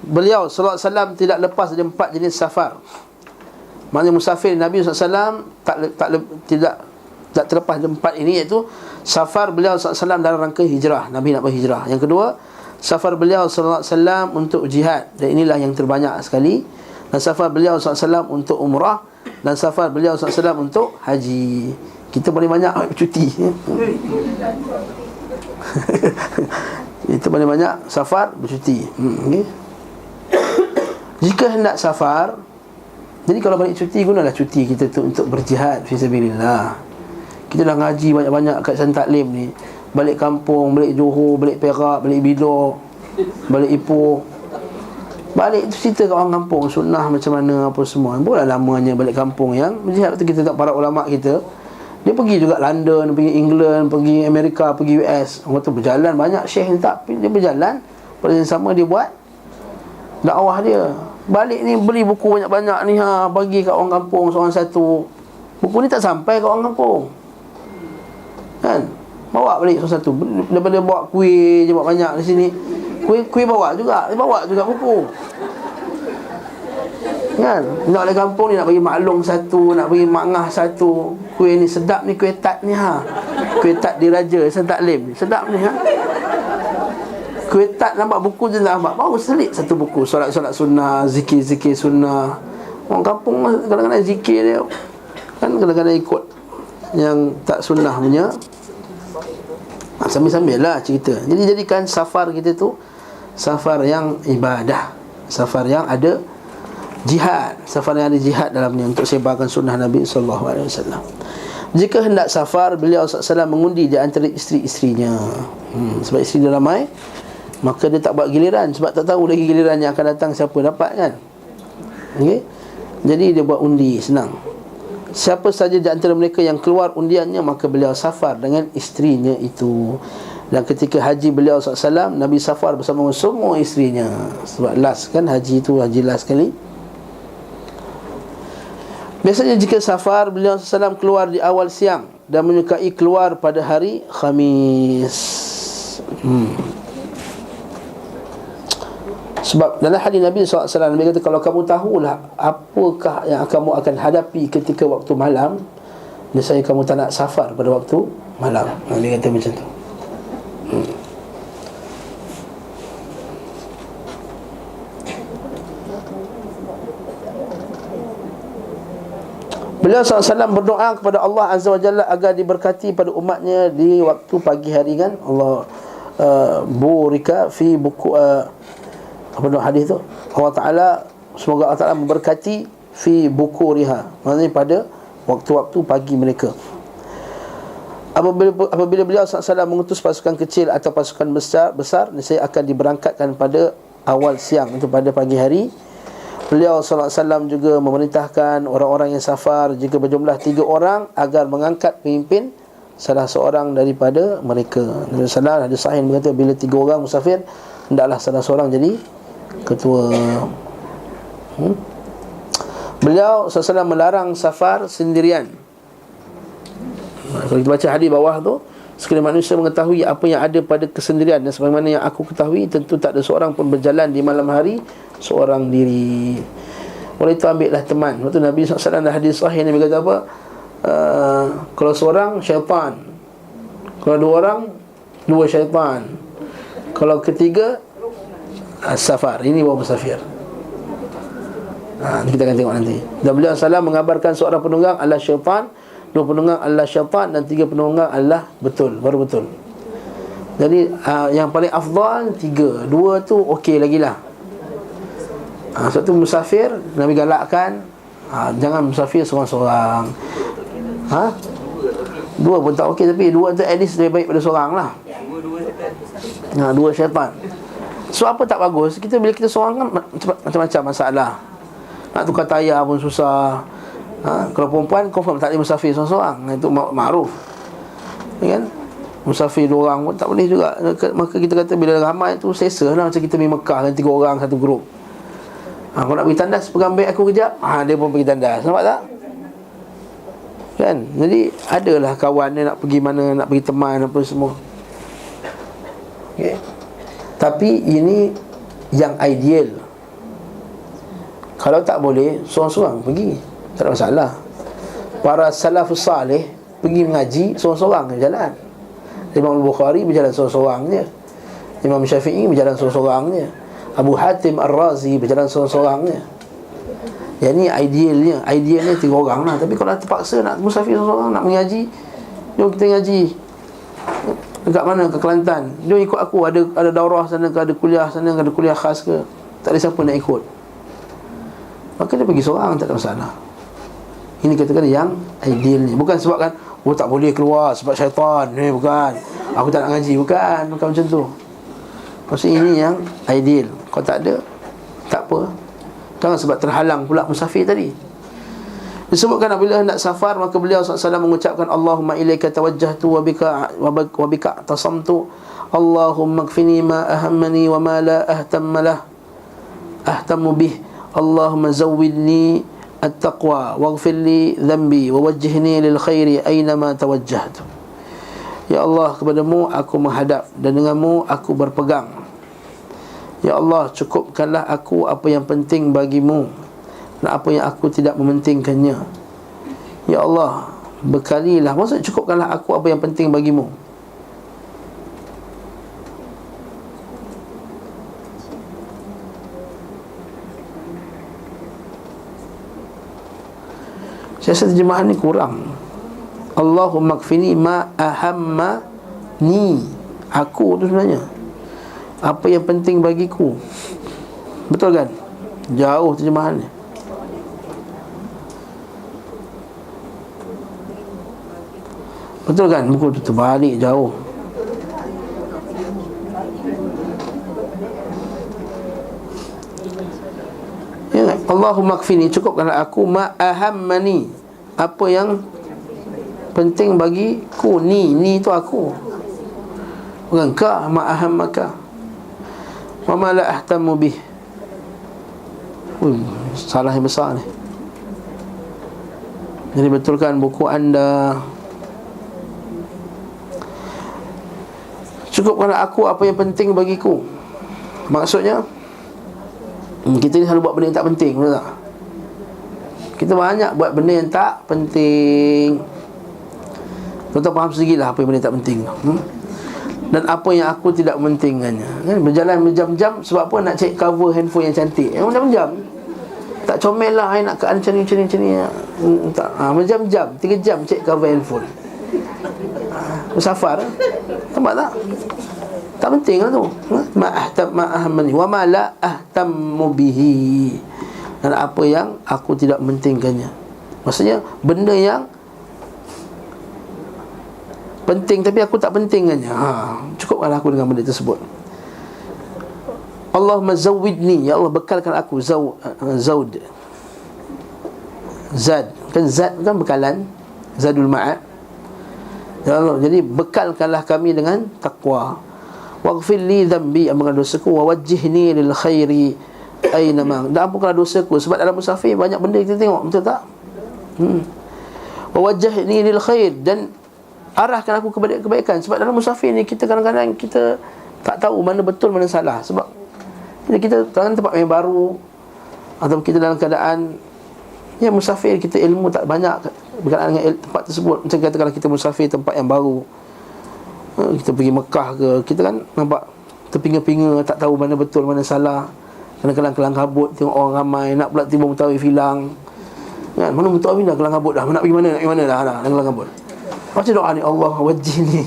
beliau SAW tidak lepas dari 4 jenis safar. Maksudnya musafir Nabi SAW tidak terlepas dari 4 ini, iaitu safar beliau SAW dalam rangka hijrah. Nabi nak berhijrah. Yang kedua, safar beliau SAW untuk jihad, dan inilah yang terbanyak sekali. Dan safar beliau SAW untuk umrah, dan safar beliau SAW untuk haji. Kita paling banyak cuti. Kita paling banyak safar bercuti. Okay. Jika hendak safar, jadi kalau balik cuti, gunalah cuti kita tu untuk berjihad fisabilillah. Kita dah ngaji banyak-banyak kat Santak Lim ni, balik kampung, balik Johor, balik Perak, balik Bidor, balik Ipoh, balik tu cerita kat orang kampung sunnah macam mana apa semua. Boleh lamanya balik kampung yang berjihad. Tu kita tak, para ulama kita, dia pergi juga London, pergi England, pergi Amerika, pergi US. Orang tu berjalan, banyak syekh ni tak, dia berjalan. Pada yang sama dia buat dakwah dia. Balik ni beli buku banyak-banyak ni, bagi kat orang kampung seorang satu. Buku ni tak sampai kat orang kampung, kan? Bawa balik satu-satu. Daripada bawa kuih je, bawa banyak di sini. Kuih bawa juga buku, kan? Nak balik kampung ni, nak bagi maklum satu, nak bagi mangah satu. Kuih ni sedap ni, kuih tat ni ha. Kuih tat diraja Sentak Lim, sedap ni ha. Kuih tat nampak buku je nampak, baru selit satu buku. Solat-solat sunnah, zikir-zikir sunnah. Orang kampung kadang-kadang zikir dia, kan kadang-kadang ikut yang tak sunnah punya. Sambil-sambil lah cerita. Jadi jadikan safar kita tu safar yang ibadah, safar yang ada jihad, safar yang ada jihad dalamnya untuk sebarkan sunnah Nabi SAW. Jika hendak safar, beliau SAW mengundi di antara isteri-isterinya. Sebab isteri dia ramai, maka dia tak buat giliran, sebab tak tahu lagi giliran yang akan datang siapa dapat, kan? Okay? Jadi dia buat undi, senang. Siapa saja di antara mereka yang keluar undiannya, maka beliau safar dengan isterinya itu. Dan ketika haji beliau SAW, Nabi safar bersama semua isterinya. Sebab last kan, haji itu haji last sekali. Biasanya jika safar, beliau SAW keluar di awal siang dan menyukai keluar pada hari Khamis. Sebab dalam hadis Nabi SAW, Nabi kata, kalau kamu tahulah apakah yang kamu akan hadapi ketika waktu malam, nescaya kamu tak nak safar pada waktu malam. Dia kata macam tu. Beliau SAW berdoa kepada Allah Azza wa Jalla agar diberkati pada umatnya di waktu pagi hari, kan? Allah burika fi buku apa nama hadis tu? Allah Ta'ala, semoga Allah Ta'ala memberkati fi bukuriha, maksudnya pada waktu-waktu pagi mereka. Apabila beliau SAW mengutus pasukan kecil atau pasukan besar, nescaya akan diberangkatkan pada awal siang, itu pada pagi hari. Beliau SAW juga memerintahkan orang-orang yang safar, jika berjumlah 3 orang, agar mengangkat pemimpin salah seorang daripada mereka. Nabi SAW ada sahih berkata, bila 3 orang musafir, hendaklah salah seorang jadi ketua. Beliau SAW melarang safar sendirian. Kalau kita baca hadis bawah tu, sekiranya manusia mengetahui apa yang ada pada kesendirian, dan sebagaimana yang aku ketahui, tentu tak ada seorang pun berjalan di malam hari seorang diri. Oleh itu ambillah teman. Waktu Nabi SAW ada hadis sahih, Nabi kata apa? Kalau seorang, syaitan. Kalau 2 orang, 2 syaitan. Kalau ketiga, safar. Ini bawa musafir. Kita akan tengok nanti. Dan beliau SAW mengabarkan seorang penunggang adalah syaitan, 2 penunggang adalah syaitan, dan 3 penunggang adalah betul, baru betul. Jadi yang paling afdal 3, 2 tu okey lagi lah. Sebab tu musafir Nabi galakkan, jangan musafir seorang-seorang. 2 pun tak okey, tapi 2 tu at least lebih baik pada seorang lah. 2 syaitan. So apa tak bagus, bila kita seorang kan macam-macam masalah. Nak tukar tayar pun susah. Kalau perempuan confirm tak boleh musafir seorang-seorang. Itu makruf, kan? Musafir 2 orang pun tak boleh juga. Maka kita kata bila ramai tu selesa lah, macam kita pergi Mekah kan, 3 orang satu grup. Kalau nak pergi tandas, pegang beg aku kejap, dia pun pergi tandas. Nampak tak? Kan? Jadi adalah kawan dia nak pergi mana, nak pergi teman apa semua. Okay. Tapi ini yang ideal. Kalau tak boleh, seorang-seorang pergi, tak ada masalah. Para salafus salih pergi mengaji seorang-seorang jalan. Imam Al-Bukhari berjalan seorang-seorang je. Imam Syafi'i berjalan seorang-seorang je. Abu Hatim Ar-Razi berjalan seorang-seorang je. Yang ni idealnya 3 orang lah. Tapi kalau terpaksa nak musafir seorang-seorang, nak mengaji, jom kita ngaji. Dekat mana? Ke Kelantan. Jom ikut aku, ada daurah sana ke, ada kuliah sana ke, ada kuliah khas ke. Tak ada siapa nak ikut, maka dia pergi seorang, tak ada masalah. Ini katakan yang ideal ni. Bukan sebab kan, tak boleh keluar sebab syaitan. Bukan, aku tak nak ngaji. Bukan macam tu. Maksudnya ini yang ideal. Kalau tak ada, tak apa. Jangan sebab terhalang pula musafir tadi. Disebutkan apabila hendak safar, maka beliau SAW mengucapkan, Allahumma ilaika tawajjahtu wa bika tasamtu, Allahumma kfini ma ahammani wa ma la ahtammu bih, Allahumma zawwidni at-taqwa waghfir li dhanbi wa wajjihni lil khairi aynama tawajjahtu. Ya Allah, kepadamu aku menghadap dan denganmu aku berpegang. Ya Allah, cukupkanlah aku apa yang penting bagimu dan apa yang aku tidak mementingkannya. Ya Allah, bekalilah, maksud cukupkanlah aku apa yang penting bagimu. Saya rasa terjemahan ni kurang. Allahumma kfini ma ahamma ni. Aku tu sebenarnya apa yang penting bagiku. Betul kan? Jauh terjemahan ni. Betul kan? Buku tu terbalik jauh. Ya, Allahumma kfini, cukupkanlah aku ma ahammani, apa yang penting bagiku. Ni tu aku, bukan ka. Ma ahammaka wa ma la ahtammu bih. Salah yang besar ni. Jadi betulkan buku anda. Cukupkanlah aku apa yang penting bagiku. Maksudnya kita ni selalu buat benda yang tak penting, betul tak? Kita banyak buat benda yang tak penting. Tuan-tuan faham sendirilah apa yang benda yang tak penting. Dan apa yang aku tidak mementingkannya. Berjalan berjam-jam sebab apa? Nak cek cover handphone yang cantik. Berjam-jam. Tak comel lah, nak ke macam ni. Tak, berjam-jam, 3 jam cek cover handphone. Bersafar, nampak tak? Tak penting lah tu. Ma'ahammani wa ma la ahtammu bihi, dan apa yang aku tidak mementingkannya. Maksudnya benda yang penting tapi aku tak pentingkannya. Cukuplah aku dengan benda tersebut. Allahumma zawwidni, ya Allah bekalkan aku. Zawd, zad, kan zad kan bekalan, zadul ma'ad. Ya Allah, jadi bekalkanlah kami dengan takwa. Waghfir li dhanbi, ampunkan dosaku. Wa wajjihni lil khairi aynama, dan ampunkanlah dosaku. Sebab dalam musafir banyak benda kita tengok, betul tak? Wa wajjihni lil khair, dan arahkan aku kepada kebaikan. Sebab dalam musafir ni kita kadang-kadang kita tak tahu mana betul mana salah. Sebab kita dalam tempat yang baru, atau kita dalam keadaan musafir, kita ilmu tak banyak berkenaan dengan tempat tersebut. Macam kata kalau kita musafir tempat yang baru, kita pergi Mekah ke, kita kan nampak terpinga-pinga, tak tahu mana betul mana salah. Kadang-kadang kelang kabut, tengok orang ramai, nak pula tiba mutawif hilang kan, mana mutawif dah kelang kabut dah, nak pergi mana dah kelang kabut. Macam doa ni, Allah wajjihni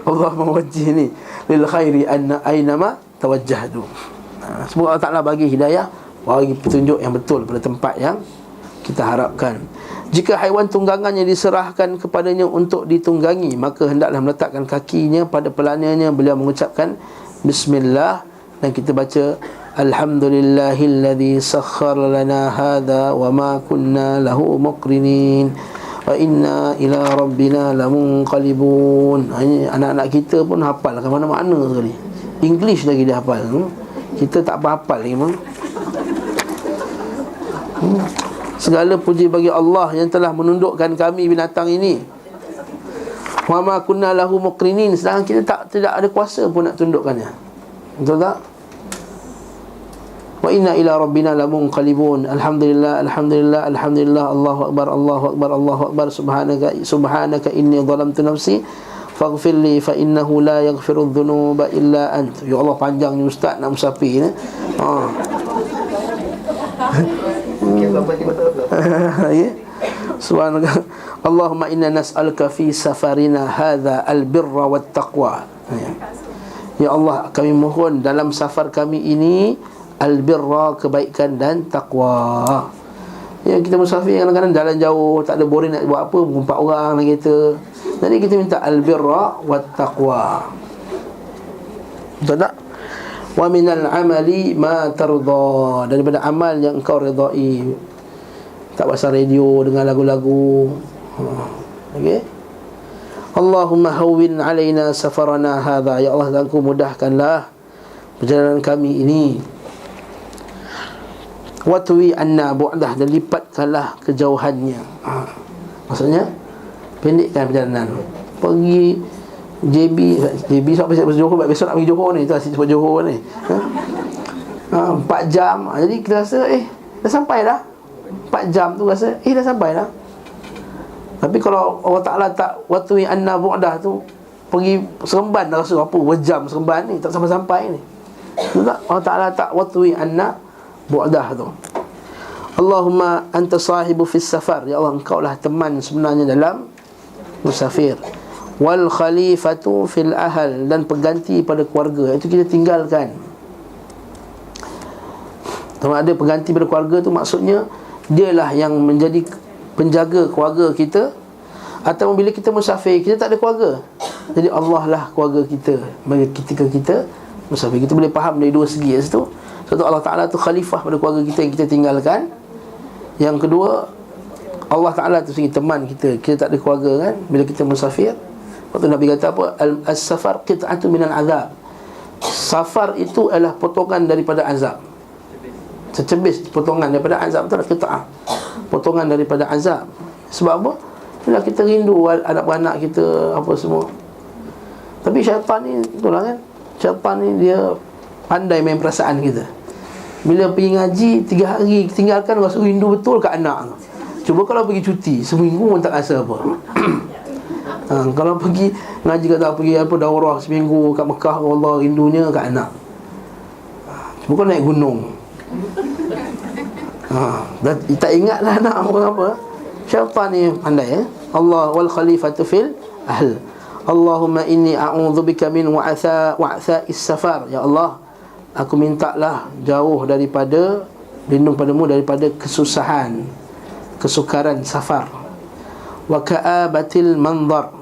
Allahumma wajjihni lil khairi aynama tawajjahtu. Semoga Allah Ta'ala bagi hidayah, bagi petunjuk yang betul pada tempat yang kita harapkan. Jika haiwan tunggangan yang diserahkan kepadanya untuk ditunggangi, maka hendaklah meletakkan kakinya pada pelananya. Beliau mengucapkan Bismillah, dan kita baca Alhamdulillahilladzi sakhkhara lana hadha wa ma kunna lahu muqrinin wa inna ila rabbina lamunqalibun. Anak-anak kita pun hafal ke mana-mana sekali. English lagi dia hafal. Kita tak apa-hafal ni memang. Segala puji bagi Allah yang telah menundukkan kami binatang ini. Wa ma kunna lahu muqrinin, sedangkan kita tidak ada kuasa pun nak tundukkannya. Betul tak? Wa inna ila rabbina lamunqalibun. Alhamdulillah, alhamdulillah, alhamdulillah. Allahu akbar, Allahu akbar, Allahu akbar. Subhanaka inni zalamtu nafsi faghfir li fa innahu la yaghfiru dhunuba illa ant. Ya Allah, panjang ni ustaz nak musafir ni. Subhanallah. Allahumma inna nas'aluka fi safarina hadha albirra wat taqwa. Ya Allah, kami mohon dalam safar kami ini albirra, kebaikan dan taqwa. Ya, kita musafir kadang-kadang jalan jauh, tak ada boring nak buat apa, 4 orang dalam kereta. Jadi kita minta albirra wat taqwa. Betul tak? Wa minal amali ma tarda, daripada amal yang engkau redai. Tak pasal radio dengan lagu-lagu. Okey. Allahumma hawwin alaina safarana hadha, ya Allah, dan Engkau mudahkanlah perjalanan kami ini. watwi anna bu'dah, dan lipatkanlah kejauhannya. Maksudnya pendekkan perjalanan. Pergi JB sampai Johor, besok nak pergi Johor ni, tu asyik sebut Johor ni. 4 jam. Jadi kita rasa dah sampai dah. 4 jam tu rasa dah sampai dah. Tapi kalau Allah Ta'ala tak watwi anna bu'dah tu, pergi Seremban dah rasa apa berjam Seremban ni, tak sampai-sampai ni. Tak, Allah Ta'ala tak watwi anna bu'dah tu. Allahumma anta sahibu fis safar, ya Allah, engkau lah teman sebenarnya dalam musafir. Wal khalifatu fil ahl, dan pengganti pada keluarga, itu kita tinggalkan. Kalau ada pengganti pada keluarga tu, maksudnya dialah yang menjadi penjaga keluarga kita. Atau bila kita musafir, kita tak ada keluarga, jadi Allah lah keluarga kita ketika kita musafir. Kita boleh faham dari dua segi kat situ. Satu, Allah Ta'ala tu khalifah pada keluarga kita yang kita tinggalkan. Yang kedua, Allah Ta'ala tu sendiri teman kita. Kita tak ada keluarga kan, bila kita musafir. Waktu Nabi kata apa? As-safar qit'atu minal azab. Safar itu adalah potongan daripada azab. Secebis potongan daripada azab. Betul tak? Qit'ah, potongan daripada azab. Sebab apa? Bila kita rindu anak-anak kita, apa semua. Tapi syaitan ni, itulah kan, syaitan ni dia pandai main perasaan kita. Bila pergi ngaji 3 hari tinggalkan, rasa rindu betul kat anak tu. Cuba kalau pergi cuti seminggu pun tak rasa apa. Kalau pergi ngaji, kata pergi apa daurah seminggu kat Mekah, Allah rindunya kat anak. Cuba kalau naik gunung, dah tak ingatlah anak apa. Syaitan ni pandai. Allah wal khalifatu fil ahl. Allahumma inni a'udzubika min wa'tha'is safar. Ya Allah, aku mintalah jauh daripada, lindung padamu daripada kesusahan, kesukaran safar. Wa ka'abatil manzar.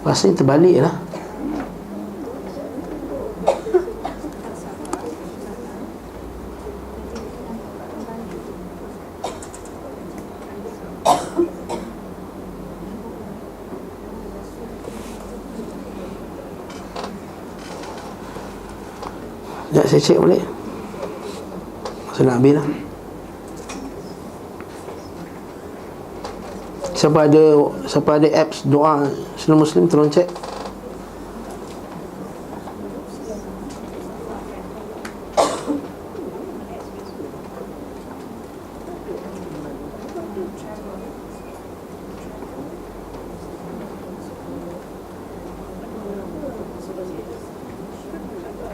Rasanya terbalik lah. Sekejap saya cek boleh. Masa nak habis lah. Siapa ada apps doa Sunnah Muslim, tolong cek.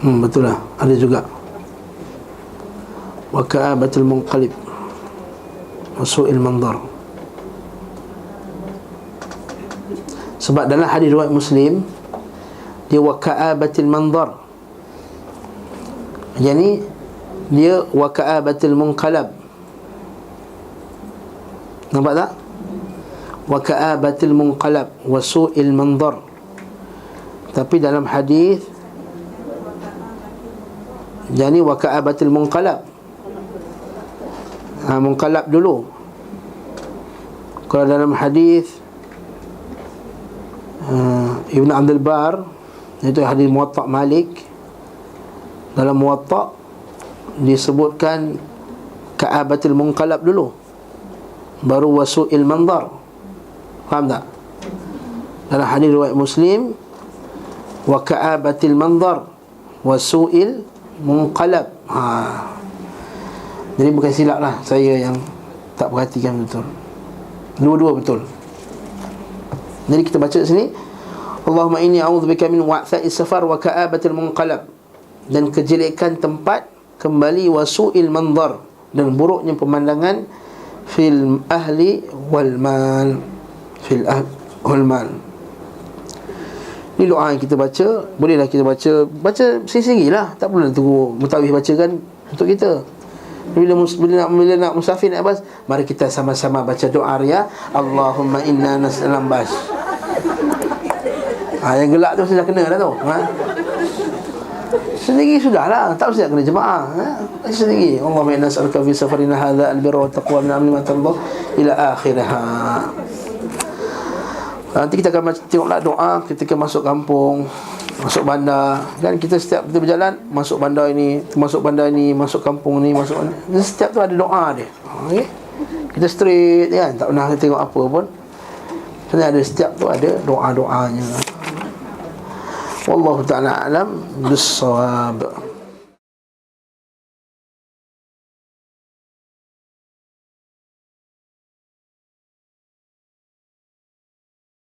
Betul lah, ada juga. Wa ka'abatul munqalib wa su'il manzar. Sebab dalam hadis riwayat Muslim, dia wa ka'abatil manzar, yani dia wa ka'abatil munqalab. Nampak tak? Wa ka'abatil munqalab wa su'il manzar. Tapi dalam hadis, jadi wa ka'abatil munqalab, munqalab dulu. Kalau dalam hadis Ibn Abdul Bar, itu hadis Muwatta' Malik, dalam Muwatta' disebutkan ka'abatil munqalab dulu, baru wasu'il manzar. Faham tak? Dalam hadis riwayat Muslim, wa ka'abatil manzar wasu'il munqalab. Jadi bukan silap lah saya yang tak perhatikan betul. Dua-dua betul. Jadi kita baca sini, Allahumma inni a'udzubika min wa'tha'is safar wa ka'abatil munqalab, dan kejelekan tempat kembali, wa su'il manzar, dan buruknya pemandangan, fil ahli wal mal, fil ahli wal mal. Ini doa yang kita baca. Bolehlah kita baca sendiri-sendiri lah, tak perlu tunggu mutawif bacakan untuk kita. Bila nak musafir nak bas, mari kita sama-sama baca doa ria, Allahumma inna nas'alam bas. Yang gelak tu sudah kena dah tu. Sendiri sudahlah, tak usah kena jemaah. Sendiri. Allahumma inna nas'aluka fi safarina hadza al-birra wa taqwa min amri ma tarda ila akhirih. Nanti kita akan tengoklah doa ketika masuk kampung. masuk bandar kan, kita setiap kita berjalan masuk bandar ini, masuk bandar ini, masuk kampung ni, masuk ni, setiap tu ada doa dia. Okey, kita straight kan, tak pernah tengok apa pun. Sebenarnya ada, setiap tu ada doa-doanya. Wallahu ta'ala alam bis-shawab.